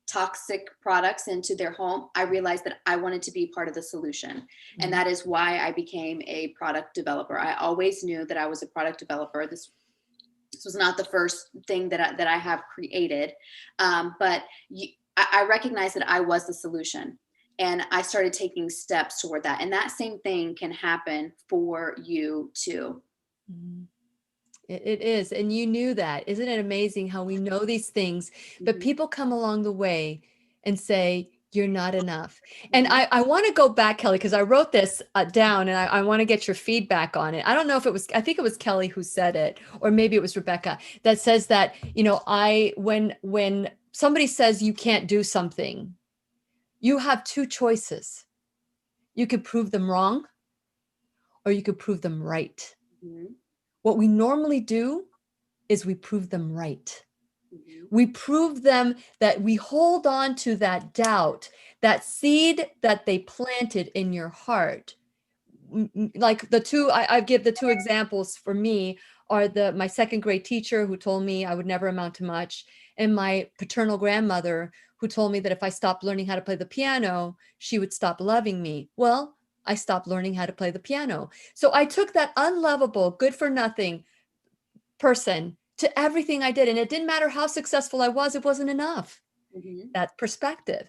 toxic products into their home, I realized that I wanted to be part of the solution. And that is why I became a product developer. I always knew that I was a product developer. This was not the first thing that I have created, but I recognized that I was the solution. And I started taking steps toward that. And that same thing can happen for you too. It is. And you knew that. Isn't it amazing how we know these things, but people come along the way and say, you're not enough. And I want to go back, Kelly, because I wrote this down and I want to get your feedback on it. I don't know if it was, I think it was Kelly who said it, or maybe it was Rebecca, that says that, when somebody says you can't do something, you have two choices. You could prove them wrong, or you could prove them right. What we normally do is we prove them right. We prove them that we hold on to that doubt, that seed that they planted in your heart. Like I give the two examples for me are my second grade teacher who told me I would never amount to much, and my paternal grandmother who told me that if I stopped learning how to play the piano, she would stop loving me. Well, I stopped learning how to play the piano. So I took that unlovable, good for nothing person to everything I did. And it didn't matter how successful I was, it wasn't enough. That perspective.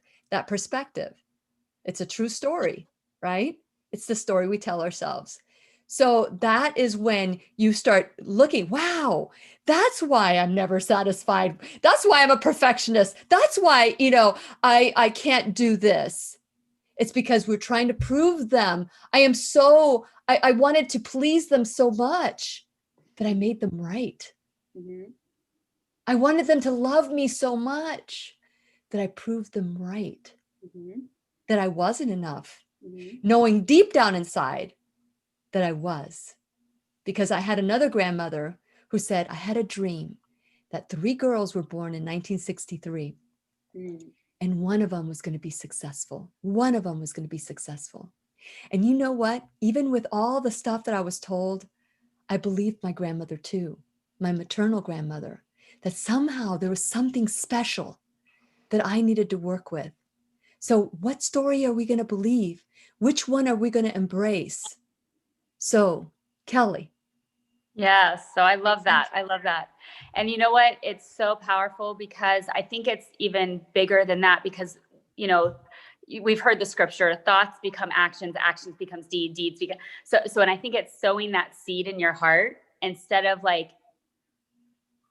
It's a true story, right? It's the story we tell ourselves. So that is when you start looking, wow, that's why I'm never satisfied. That's why I'm a perfectionist. That's why, I can't do this. It's because we're trying to prove them. I wanted to please them so much that I made them right. I wanted them to love me so much that I proved them right, that I wasn't enough, knowing deep down inside that I was. Because I had another grandmother who said, I had a dream that 3 girls were born in 1963. And one of them was going to be successful. And you know what? Even with all the stuff that I was told, I believed my grandmother too, my maternal grandmother, that somehow there was something special that I needed to work with. So what story are we going to believe? Which one are we going to embrace? So, Kelly. Yes. So I love that. And you know what? It's so powerful because I think it's even bigger than that because, we've heard the scripture, thoughts become actions, actions becomes deeds become. So, and I think it's sowing that seed in your heart instead of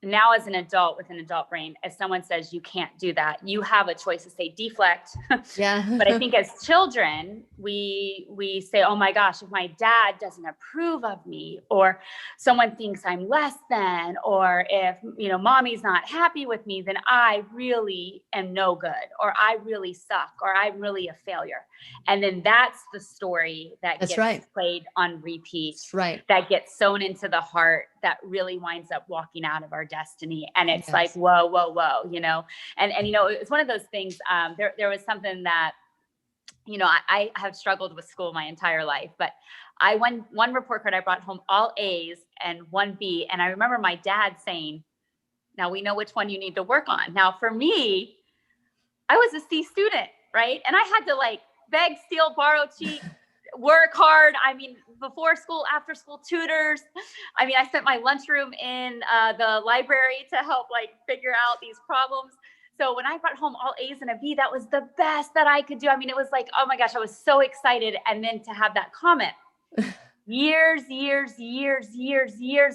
now as an adult with an adult brain, if someone says you can't do that, you have a choice to say deflect. Yeah. But I think as children, we say, oh my gosh, if my dad doesn't approve of me, or someone thinks I'm less than, or if, mommy's not happy with me, then I really am no good, or I really suck, or I'm really a failure. And then that's the story that gets played on repeat. That's right. That gets sewn into the heart, that really winds up walking out of our destiny. And it's like, whoa, whoa, whoa, and it's one of those things. There was something that, I have struggled with school my entire life, but I won one report card. I brought home all A's and one B. And I remember my dad saying, now we know which one you need to work on. Now for me, I was a C student, right? And I had to beg, steal, borrow, cheat, work hard. I mean, before school, after school tutors. I mean, I spent my lunchroom in the library to help figure out these problems. So when I brought home all A's and a B, that was the best that I could do. I mean, it was like, oh my gosh, I was so excited. And then to have that comment years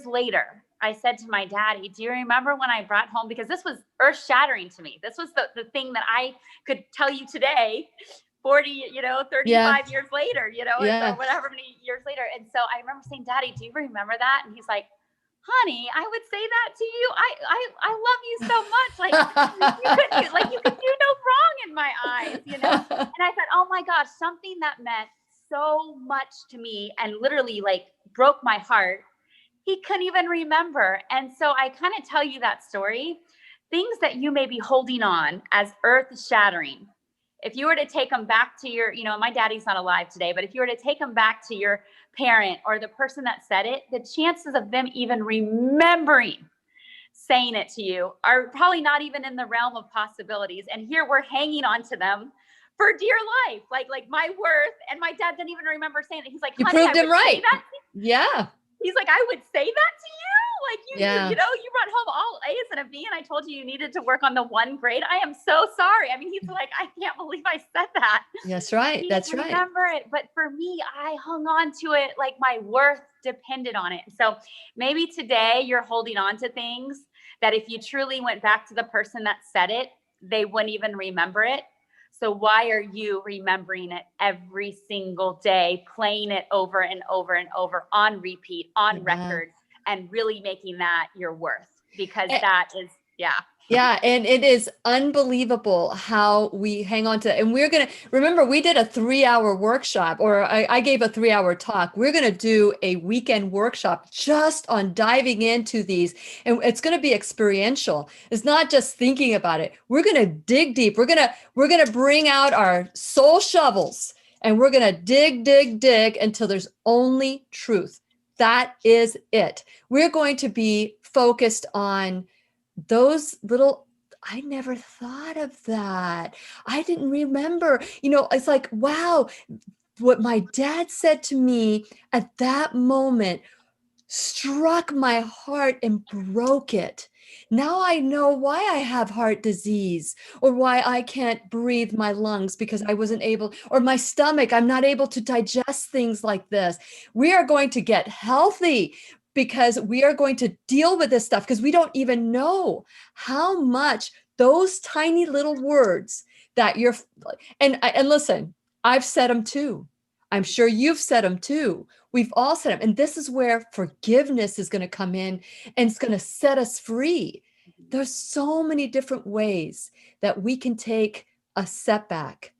later, I said to my daddy, do you remember when I brought home, because this was earth shattering to me. This was the thing that I could tell you today, 40, 35 years later, so whatever many years later. And so I remember saying, Daddy, do you remember that? And he's like, honey, I would say that to you. I love you so much. You could do no wrong in my eyes, And I thought, oh my gosh, something that meant so much to me and literally broke my heart, he couldn't even remember. And so I kind of tell you that story, things that you may be holding on as earth shattering. If you were to take them back to your, my daddy's not alive today, but if you were to take them back to your parent or the person that said it, the chances of them even remembering saying it to you are probably not even in the realm of possibilities. And here we're hanging on to them for dear life, like my worth. And my dad didn't even remember saying it. He's like, you proved him right. Yeah. He's like, I would say that to you. You brought home all A's and a B, and I told you needed to work on the one grade. I am so sorry. I mean, he's like, I can't believe I said that. That's right. That's right. Remember it. But for me, I hung on to it like my worth depended on it. So maybe today you're holding on to things that if you truly went back to the person that said it, they wouldn't even remember it. So why are you remembering it every single day, playing it over and over and over on repeat, on record, and really making that your worth? Because that is, Yeah. And it is unbelievable how we hang on to it. And we're going to remember, we did a 3-hour workshop, or I gave a 3-hour talk. We're going to do a weekend workshop just on diving into these. And it's going to be experiential. It's not just thinking about it. We're going to dig deep. We're going to bring out our soul shovels, and we're going to dig until there's only truth. That is it. We're going to be focused on those little, I never thought of that. I didn't remember, it's like, wow, what my dad said to me at that moment struck my heart and broke it. Now I know why I have heart disease, or why I can't breathe my lungs because I wasn't able, or my stomach, I'm not able to digest things like this. We are going to get healthy because we are going to deal with this stuff, because we don't even know how much those tiny little words that and listen, I've said them too. I'm sure you've said them too. We've all said them. And this is where forgiveness is going to come in, and it's going to set us free. There's so many different ways that we can take a setback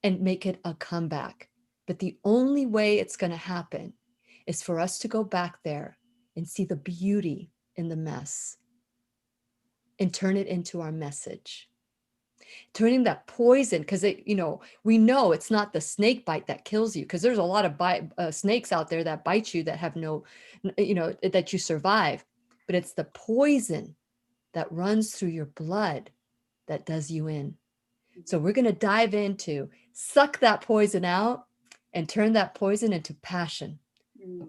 and make it a comeback. But the only way it's going to happen is for us to go back there and see the beauty in the mess and turn it into our message. Turning that poison, because we know it's not the snake bite that kills you, because there's a lot of snakes out there that bite you that have no, that you survive, but it's the poison that runs through your blood that does you in. So we're going to dive into, suck that poison out and turn that poison into passion,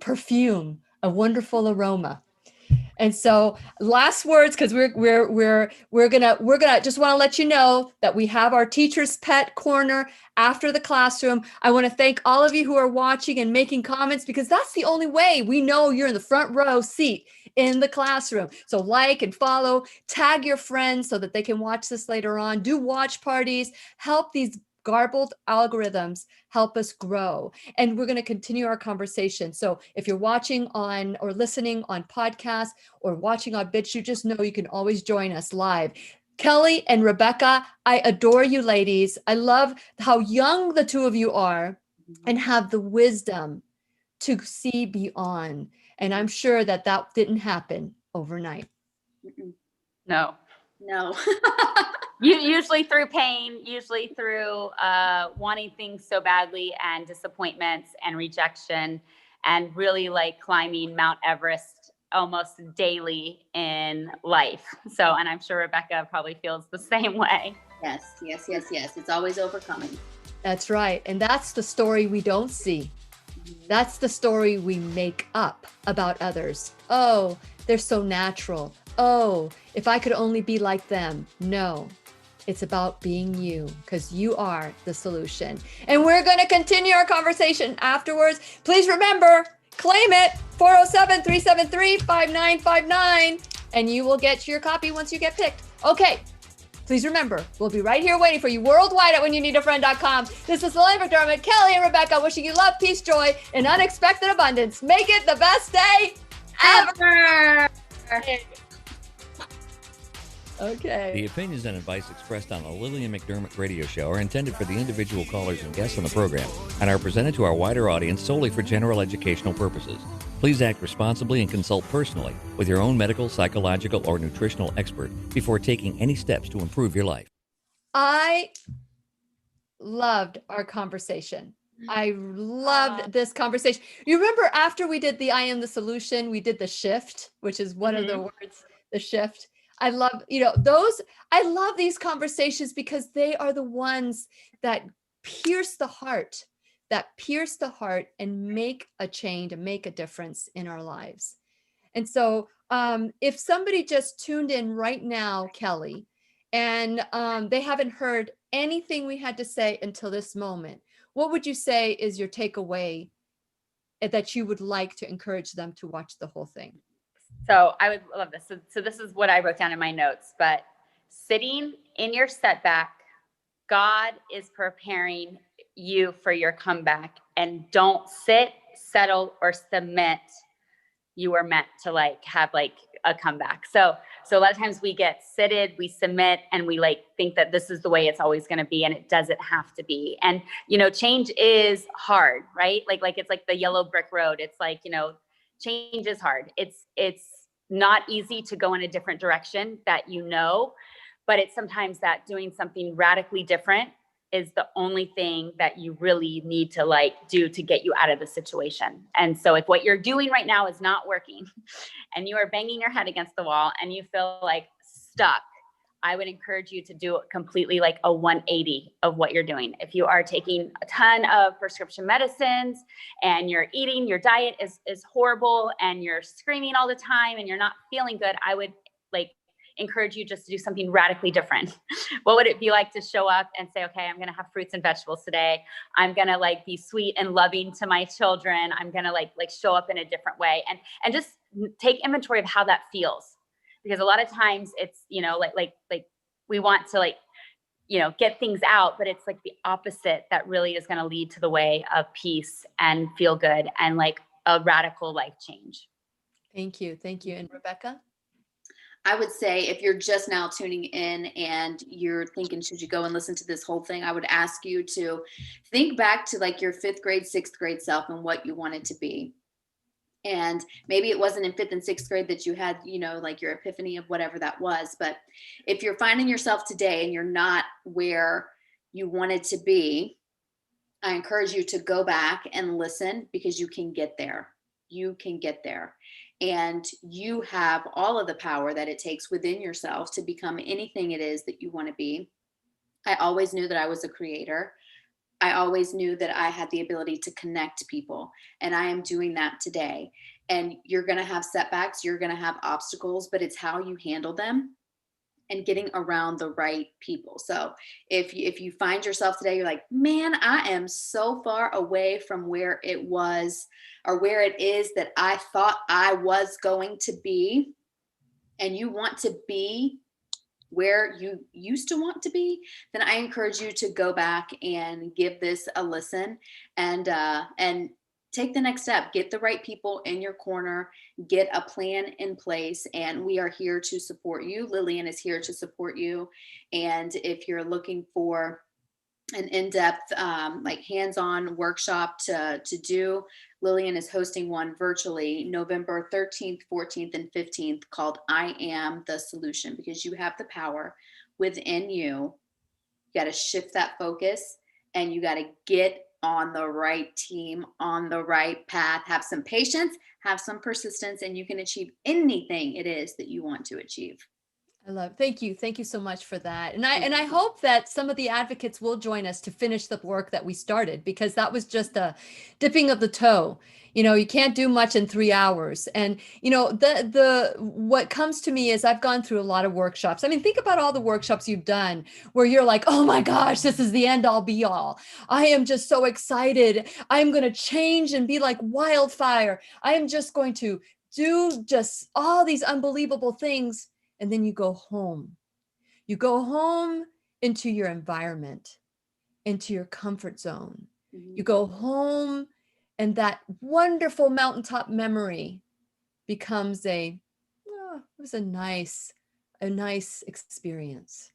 perfume, a wonderful aroma. And so last words, because we're gonna just want to let you know that we have our teacher's pet corner after the classroom. I want to thank all of you who are watching and making comments, because that's the only way we know you're in the front row seat in the classroom. So like and follow, tag your friends so that they can watch this later on. Do watch parties, help these garbled algorithms help us grow. And we're going to continue our conversation. So if you're watching on or listening on podcast or watching on BitChute, just know you can always join us live. Kelli and Rebecca, I adore you ladies. I love how young the two of you are and have the wisdom to see beyond. And I'm sure that didn't happen overnight. No. No. Usually through pain, usually through wanting things so badly and disappointments and rejection, and really like climbing Mount Everest almost daily in life. So, and I'm sure Rebecca probably feels the same way. Yes. It's always overcoming. That's right. And that's the story we don't see. That's the story we make up about others. Oh, they're so natural. Oh, if I could only be like them. No, it's about being you, because you are the solution. And we're going to continue our conversation afterwards. Please remember, claim it, 407-373-5959, and you will get your copy once you get picked. Okay. Please remember, we'll be right here waiting for you worldwide at whenyouneedafriend.com. This is Lillian, McDermott, Kelli, and Rebecca wishing you love, peace, joy, and unexpected abundance. Make it the best day ever. Okay. The opinions and advice expressed on the Lillian McDermott radio show are intended for the individual callers and guests on the program and are presented to our wider audience solely for general educational purposes. Please act responsibly and consult personally with your own medical, psychological, or nutritional expert before taking any steps to improve your life. I loved our conversation. I loved this conversation. You remember after we did the I Am the Solution, we did the shift, which is one of the words, the shift. I love, I love these conversations because they are the ones that pierce the heart and make a change and make a difference in our lives. And so if somebody just tuned in right now, Kelli, and they haven't heard anything we had to say until this moment, what would you say is your takeaway that you would like to encourage them to watch the whole thing? So I would love this. So this is what I wrote down in my notes, but sitting in your setback, God is preparing you for your comeback, and don't sit, settle, or submit. You are meant to have a comeback. So a lot of times we get seated, we submit, and we think that this is the way it's always going to be, and it doesn't have to be. And, change is hard, right? It's like the yellow brick road. It's change is hard. It's not easy to go in a different direction but it's sometimes that doing something radically different is the only thing that you really need to do to get you out of the situation. And so if what you're doing right now is not working and you are banging your head against the wall and you feel stuck, I would encourage you to do completely a 180 of what you're doing. If you are taking a ton of prescription medicines and your diet is horrible and you're screaming all the time and you're not feeling good, I would encourage you just to do something radically different. What would it be like to show up and say, okay, I'm going to have fruits and vegetables today. I'm going to be sweet and loving to my children. I'm going to show up in a different way and just take inventory of how that feels. Because a lot of times it's, we want to get things out, but it's the opposite that really is going to lead to the way of peace and feel good and a radical life change. Thank you. Thank you. And Rebecca? I would say if you're just now tuning in and you're thinking, should you go and listen to this whole thing? I would ask you to think back to your 5th grade, 6th grade self and what you wanted to be. And maybe it wasn't in 5th and 6th grade that you had, your epiphany of whatever that was. But if you're finding yourself today and you're not where you wanted to be, I encourage you to go back and listen, because you can get there. You can get there. And you have all of the power that it takes within yourself to become anything it is that you want to be. I always knew that I was a creator. I always knew that I had the ability to connect people, and I am doing that today. and you're going to have setbacks, you're going to have obstacles, but it's how you handle them and getting around the right people. So if you find yourself today, you're like, man, I am so far away from where it was or where it is that I thought I was going to be, and you want to be where you used to want to be, then I encourage you to go back and give this a listen and take the next step. Get the right people in your corner, get a plan in place, and we are here to support you. Lillian is here to support you. And if you're looking for an in-depth, like hands-on workshop to do, Lillian is hosting one virtually November 13th, 14th, and 15th called I Am the Solution, because you have the power within you. You got to shift that focus and you got to get on the right team, on the right path, have some patience, have some persistence, and you can achieve anything it is that you want to achieve. I love, thank you. Thank you so much for that. And I hope that some of the advocates will join us to finish the work that we started, because that was just a dipping of the toe. You know, you can't do much in 3 hours. And, you know, what comes to me is I've gone through a lot of workshops. I mean, think about all the workshops you've done where you're like, oh my gosh, this is the end all be all. I am just so excited. I'm going to change and be like wildfire. I am just going to do just all these unbelievable things. And then you go home. You go home into your environment, into your comfort zone. Mm-hmm. You go home, and that wonderful mountaintop memory becomes it was a nice experience.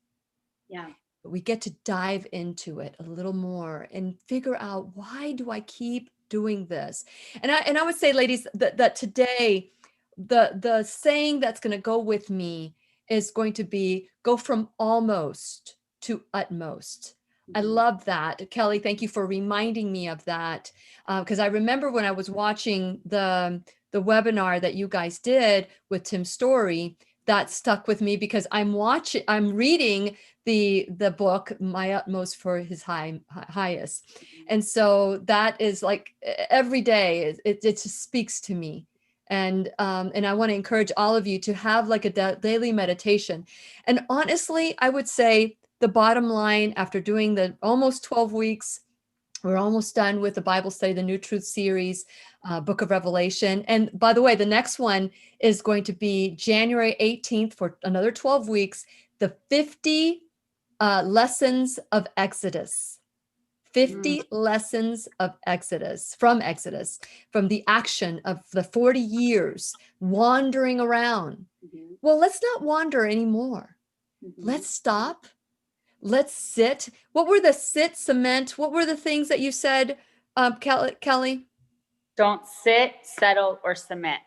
Yeah. But we get to dive into it a little more and figure out, why do I keep doing this? And I would say, ladies, that today, the saying that's going to go with me is going to be, go from almost to utmost. I love that. Kelly, thank you for reminding me of that. Because I remember when I was watching the webinar that you guys did with Tim Story, that stuck with me, because I'm reading the book, My Utmost for His Highest. And so that is like every day, it just speaks to me. And I want to encourage all of you to have like a daily meditation. And honestly, I would say the bottom line, after doing the almost 12 weeks, we're almost done with the Bible study, the New Truth series, Book of Revelation. And by the way, the next one is going to be January 18th for another 12 weeks, the 50 lessons of Exodus. 50 lessons of Exodus, from the action of the 40 years wandering around. Mm-hmm. Well, let's not wander anymore. Mm-hmm. Let's stop. Let's sit. What were the cement? What were the things that you said, Kelly? Don't sit, settle, or cement.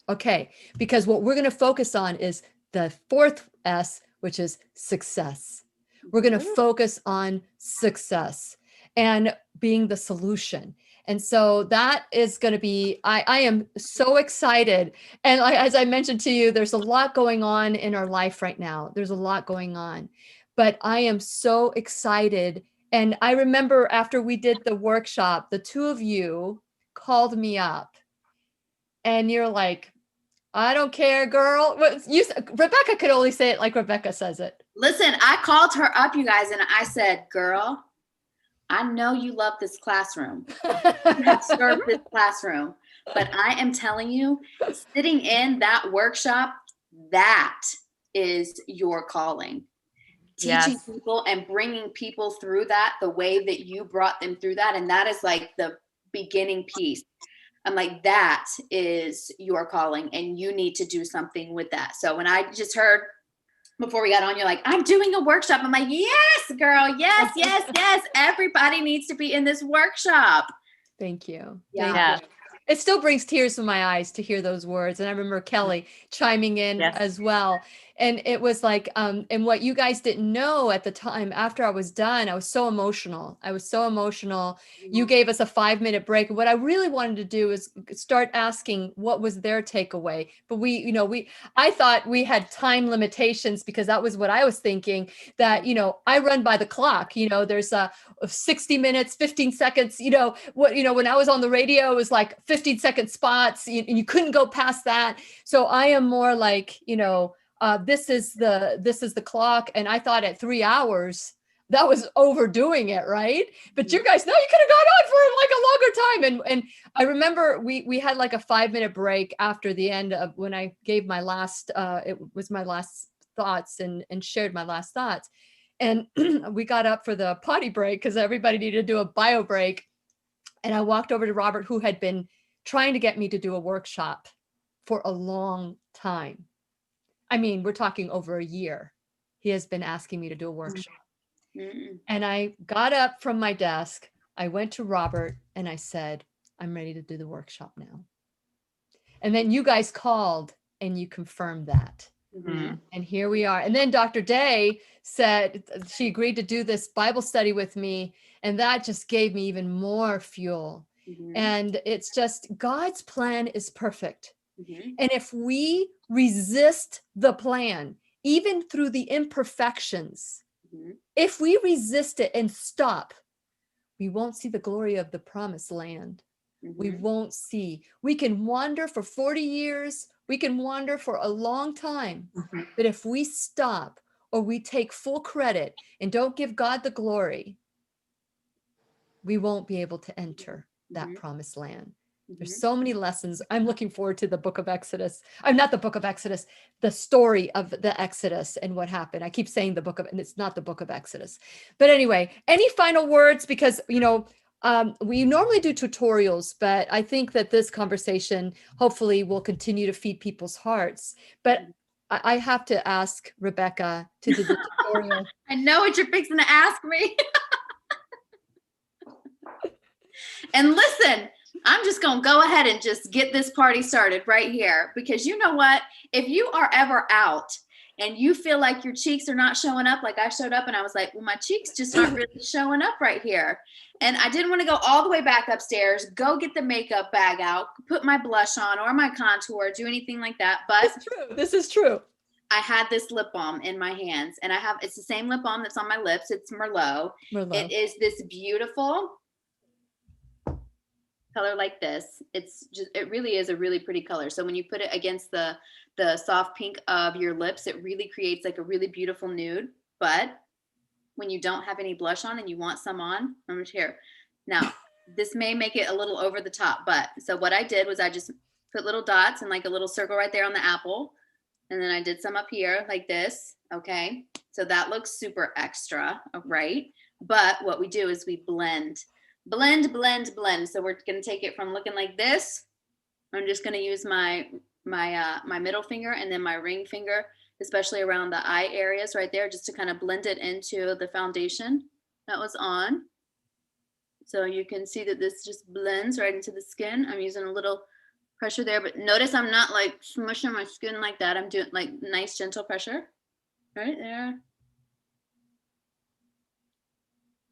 Okay, because what we're going to focus on is the fourth S, which is success. We're going to focus on success and being the solution. And so that is going to be, I am so excited. And as I mentioned to you, there's a lot going on in our life right now. There's a lot going on, but I am so excited. And I remember after we did the workshop, the two of you called me up and you're like, I don't care, girl. Rebecca could only say it like Rebecca says it. Listen, I called her up, you guys, and I said, girl, I know you love this classroom. You have served this classroom, but I am telling you, sitting in that workshop, that is your calling. Teaching people and bringing people through that the way that you brought them through that. And that is like the beginning piece. I'm like, that is your calling and you need to do something with that. So when I just heard before we got on, you're like, I'm doing a workshop. I'm like, yes, girl. Yes, yes, yes. Everybody needs to be in this workshop. Thank you. Yeah. Thank you. It still brings tears to my eyes to hear those words. And I remember Kelly chiming in as well. And it was like, and what you guys didn't know at the time, after I was done, I was so emotional. You gave us a 5-minute break. And what I really wanted to do is start asking what was their takeaway. But I thought we had time limitations, because that was what I was thinking, that, I run by the clock, there's 60 minutes, 15 seconds, when I was on the radio, it was like 15-second spots, and you couldn't go past that. So I am more like, this is the clock. And I thought at 3 hours, that was overdoing it, right? But you guys, no, you could have gone on for like a longer time. And I remember we had like a 5-minute break after the end of when I gave my last, it was my last thoughts and shared my last thoughts. And we got up for the potty break because everybody needed to do a bio break. And I walked over to Robert, who had been trying to get me to do a workshop for a long time. I mean, we're talking over a year. He has been asking me to do a workshop. Mm-hmm. And I got up from my desk. I went to Robert and I said, I'm ready to do the workshop now. And then you guys called and you confirmed that. Mm-hmm. And here we are. And then Dr. Day said she agreed to do this Bible study with me. And that just gave me even more fuel. Mm-hmm. And it's just, God's plan is perfect. Mm-hmm. And if we resist the plan, even through the imperfections, mm-hmm. if we resist it and stop, we won't see the glory of the promised land. Mm-hmm. We won't see. We can wander for 40 years. We can wander for a long time. Mm-hmm. But if we stop or we take full credit and don't give God the glory, we won't be able to enter that mm-hmm. promised land. There's so many lessons. I'm looking forward to the book of Exodus. I'm not the book of Exodus, the story of the Exodus and what happened. I keep saying the book of, and it's not the book of Exodus. But anyway, any final words? Because, we normally do tutorials, but I think that this conversation hopefully will continue to feed people's hearts. But I have to ask Rebecca to do the tutorial. I know what you're fixing to ask me. And listen, I'm just going to go ahead and just get this party started right here, because you know what? If you are ever out and you feel like your cheeks are not showing up, like I showed up and I was like, well, my cheeks just aren't really showing up right here. And I didn't want to go all the way back upstairs, go get the makeup bag out, put my blush on or my contour, do anything like that. But this is true. I had this lip balm in my hands, and it's the same lip balm that's on my lips. It's Merlot. It is this beautiful color like this. It really is a really pretty color. So when you put it against the soft pink of your lips, it really creates like a really beautiful nude. But when you don't have any blush on and you want some on, I'm just here. Now, this may make it a little over the top, but so what I did was I just put little dots and like a little circle right there on the apple. And then I did some up here like this. Okay. So that looks super extra, right? But what we do is we blend. So we're going to take it from looking like this. I'm just going to use my middle finger and then my ring finger, especially around the eye areas right there, just to kind of blend it into the foundation that was on. So you can see that this just blends right into the skin. I'm using a little pressure there, but notice I'm not like smushing my skin like that. I'm doing like nice gentle pressure right there.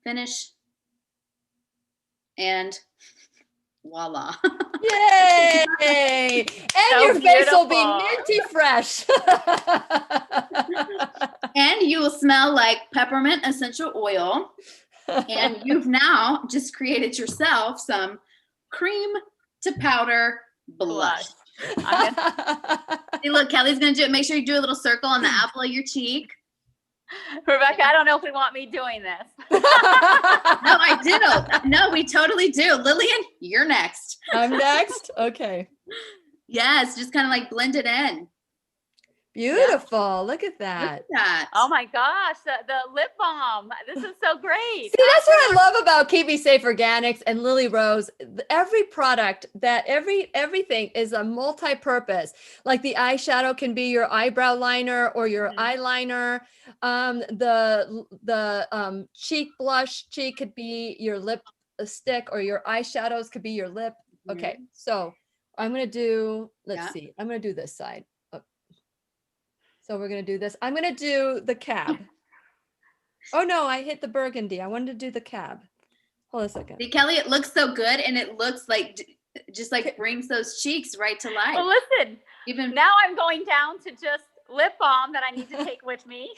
Finish. And voila. Yay! And so your face will be minty fresh. And you will smell like peppermint essential oil. And you've now just created yourself some cream to powder blush. See, look, Kelly's going to do it. Make sure you do a little circle on the apple of your cheek. Rebecca, I don't know if we want me doing this. No, I do. No, we totally do. Lillian, you're next. I'm next? Okay. Yes, just kind of like blend it in. Beautiful. Yeah. Look at that. Look at that. Oh my gosh, the lip balm. This is so great. See, that's what I love about Keep Me Safe Organics and Lily Rose. Every product, everything is a multi-purpose. Like the eyeshadow can be your eyebrow liner or your eyeliner. The cheek blush could be your lip stick, or your eyeshadows could be your lip. Okay, so I'm going to do, let's see. I'm going to do this side. So we're going to do this. I'm going to do the cab. Oh no, I hit the burgundy. I wanted to do the cab. Hold on a second. See, Kelly, it looks so good, and it looks like just like brings those cheeks right to life. Well, listen, Even now I'm going down to just lip balm that I need to take with me.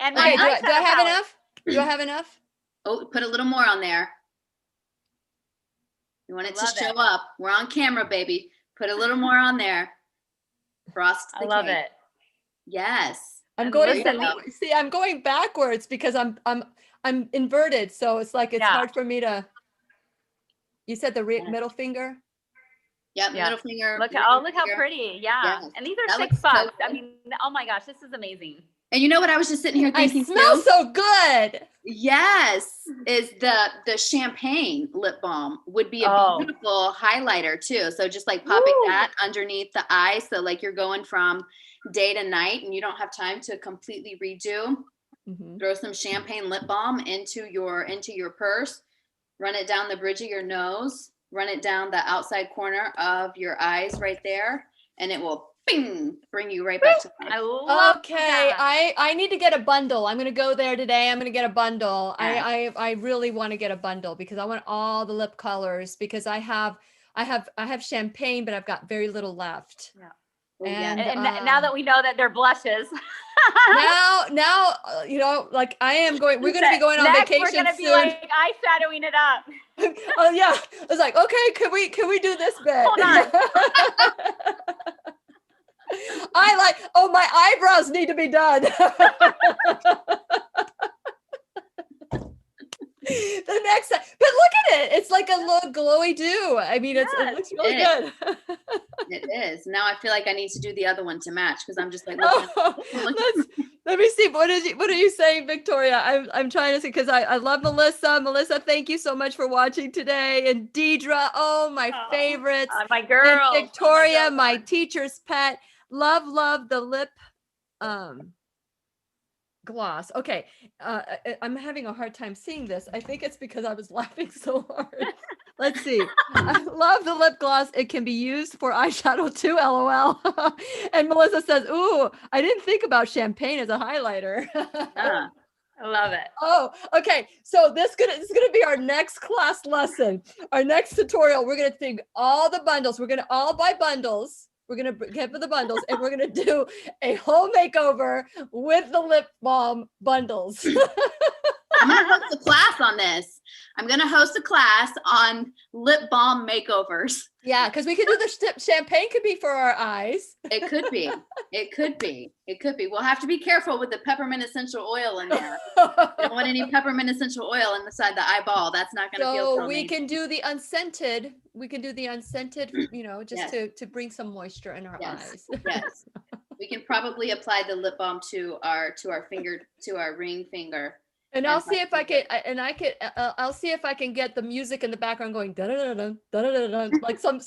And Okay, my do I have eyeshadow enough? Do I have enough? oh, put a little more on there. You want it to Love show it. up. We're on camera, baby. Put a little more on there. Frost I the love cake. it. Yes. I'm And going. listen, See, I'm going backwards because I'm inverted, so it's like it's Yeah. hard for me to. You said the middle finger. Yep. Yeah. Middle finger. Look middle how finger. pretty. Yeah. Yes. And these are That $6. looks so I good. mean, oh my gosh, this is amazing. And you know what I was just sitting here I thinking smell too? so good. Yes, is the champagne lip balm would be a Oh. beautiful highlighter too. So just like popping Woo. that underneath the eye, so like you're going from day to night and you don't have time to completely redo. Mhm. Throw some champagne lip balm into your purse, run it down the bridge of your nose, run it down the outside corner of your eyes right there, and it will bing, bring you right back to life. I love Okay, that. I need to get a bundle. I'm gonna go there today. I'm gonna get a bundle. Yes. I really want to get a bundle because I want all the lip colors because I have champagne, but I've got very little left. Yeah. Oh, yeah. And now that we know that they're blushes, now you know, like I am going. We're gonna be going on next, vacation we're gonna be soon. like eyeshadowing it up. Oh yeah, I was like, okay, can we do this bit? Hold on. I like. Oh, my eyebrows need to be done. The next time, but look at it. It's like a little glowy dew. I mean, it looks really good. It is. Now I feel like I need to do the other one to match because I'm just like looking. Oh, let me see. What are you saying, Victoria? I'm trying to see because I love Melissa. Melissa, thank you so much for watching today. And Deidre, oh, my favorites. My girl. And Victoria, my teacher's pet. Love the lip gloss. Okay. I'm having a hard time seeing this. I think it's because I was laughing so hard. Let's see. I love the lip gloss. It can be used for eyeshadow too, LOL. And Melissa says, ooh, I didn't think about champagne as a highlighter. I love it. Oh, okay. So this is gonna be our next class lesson. Our next tutorial. We're gonna take all the bundles. We're gonna all buy bundles. We're gonna get for the bundles, and we're gonna do a whole makeover with the lip balm bundles. I'm gonna host a class on this. I'm gonna host a class on lip balm makeovers. Yeah, because we could do the champagne could be for our eyes. It could be. It could be. It could be. We'll have to be careful with the peppermint essential oil in there. Don't want any peppermint essential oil inside the eyeball. That's not gonna feel so So we amazing. can do the unscented. We can do the unscented, you know, just Yes. to bring some moisture in our Yes. eyes. Yes. We can probably apply the lip balm to our finger, to our ring finger. And I'll And see if I can, I'll see if I can get the music in the background going da da da da da da da, like some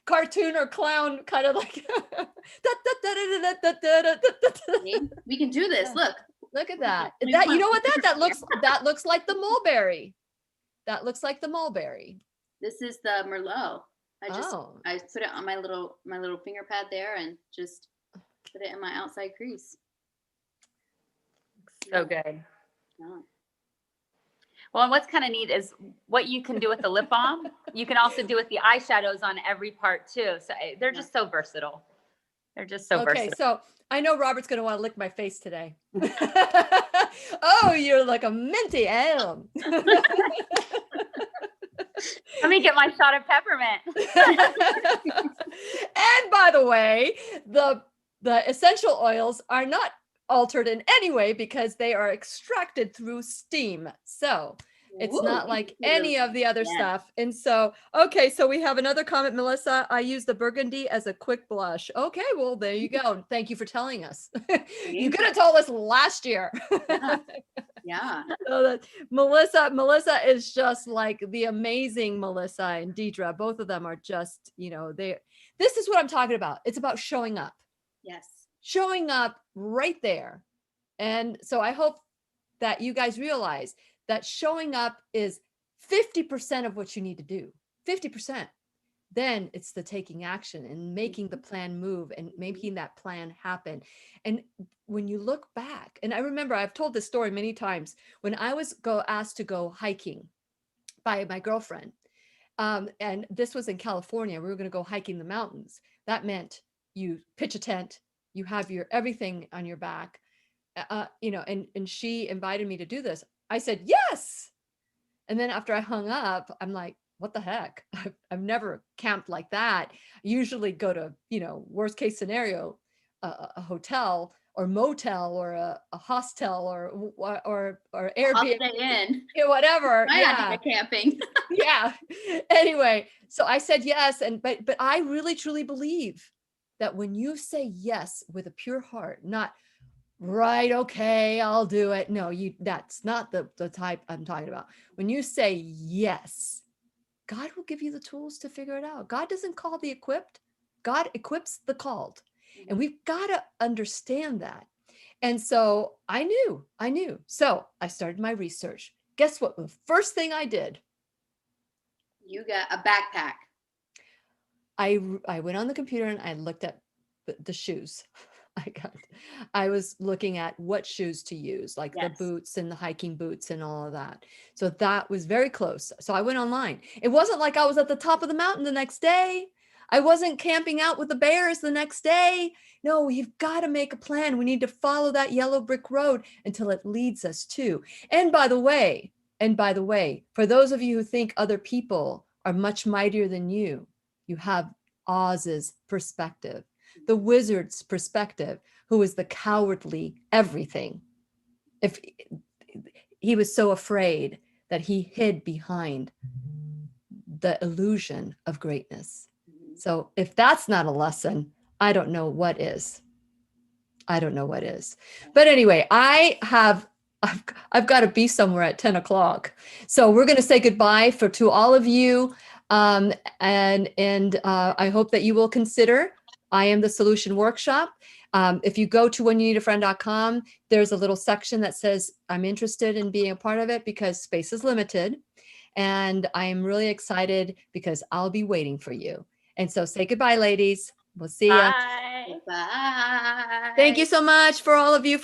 cartoon or clown kind of like. We can do this. Look. Look at that. Let me That put you know my what finger that looks like the mulberry. That looks like the mulberry. This is the Merlot. I put it on my little finger pad there and just put it in my outside crease. So good. Yeah. Well, and what's kind of neat is what you can do with the lip balm. You can also do with the eyeshadows on every part too. So they're just so versatile. They're just so Okay, versatile. so I know Robert's going to want to lick my face today. Oh, you're like a minty elm. Let me get my shot of peppermint. And by the way, the essential oils are not altered in any way because they are extracted through steam. So it's not like any of the other stuff. And so, okay, so we have another comment, Melissa. I use the burgundy as a quick blush. Okay, well, there you go. Thank you for telling us. You could have told us last year. Yeah. So that Melissa is just like the amazing Melissa and Deidre. Both of them are just, you know, this is what I'm talking about. It's about showing up. Yes. Showing up right there. And so I hope that you guys realize that showing up is 50% of what you need to do. 50%. then it's the taking action and making the plan move and making that plan happen. And when you look back, and I remember I've told this story many times, when I was asked to go hiking by my girlfriend, and this was in California, we were going to go hiking the mountains. That meant you pitch a tent, you have your everything on your back, and she invited me to do this. I said, yes. And then after I hung up, I'm like, what the heck? I've never camped like that. I usually go to, worst case scenario, a hotel or motel or a hostel or Airbnb, Holiday Inn. whatever. I had to go camping. Yeah. Anyway, so I said yes. But I really truly believe that when you say yes with a pure heart, not right, okay, I'll do it. No, that's not the type I'm talking about. When you say yes, God will give you the tools to figure it out. God doesn't call the equipped. God equips the called. And we've got to understand that. And so I knew. So I started my research. Guess what? The first thing I did, You got a backpack. I went on the computer and I looked at the shoes. I was looking at what shoes to use, like the boots and the hiking boots and all of that. So that was very close. So I went online. It wasn't like I was at the top of the mountain the next day. I wasn't camping out with the bears the next day. No, you've got to make a plan. We need to follow that yellow brick road until it leads us to. And by the way, for those of you who think other people are much mightier than you, you have Oz's perspective, the wizard's perspective, who is the cowardly everything. If he was so afraid that he hid behind the illusion of greatness. So if that's not a lesson, I don't know what is. But anyway, I've got to be somewhere at 10 o'clock. So we're going to say goodbye to all of you. And I hope that you will consider I Am the Solution Workshop. If you go to whenyouneedafriend.com, there's a little section that says, I'm interested in being a part of it because space is limited. And I am really excited because I'll be waiting for you. And so say goodbye, ladies. We'll see you. Bye. Bye. Thank you so much for all of you for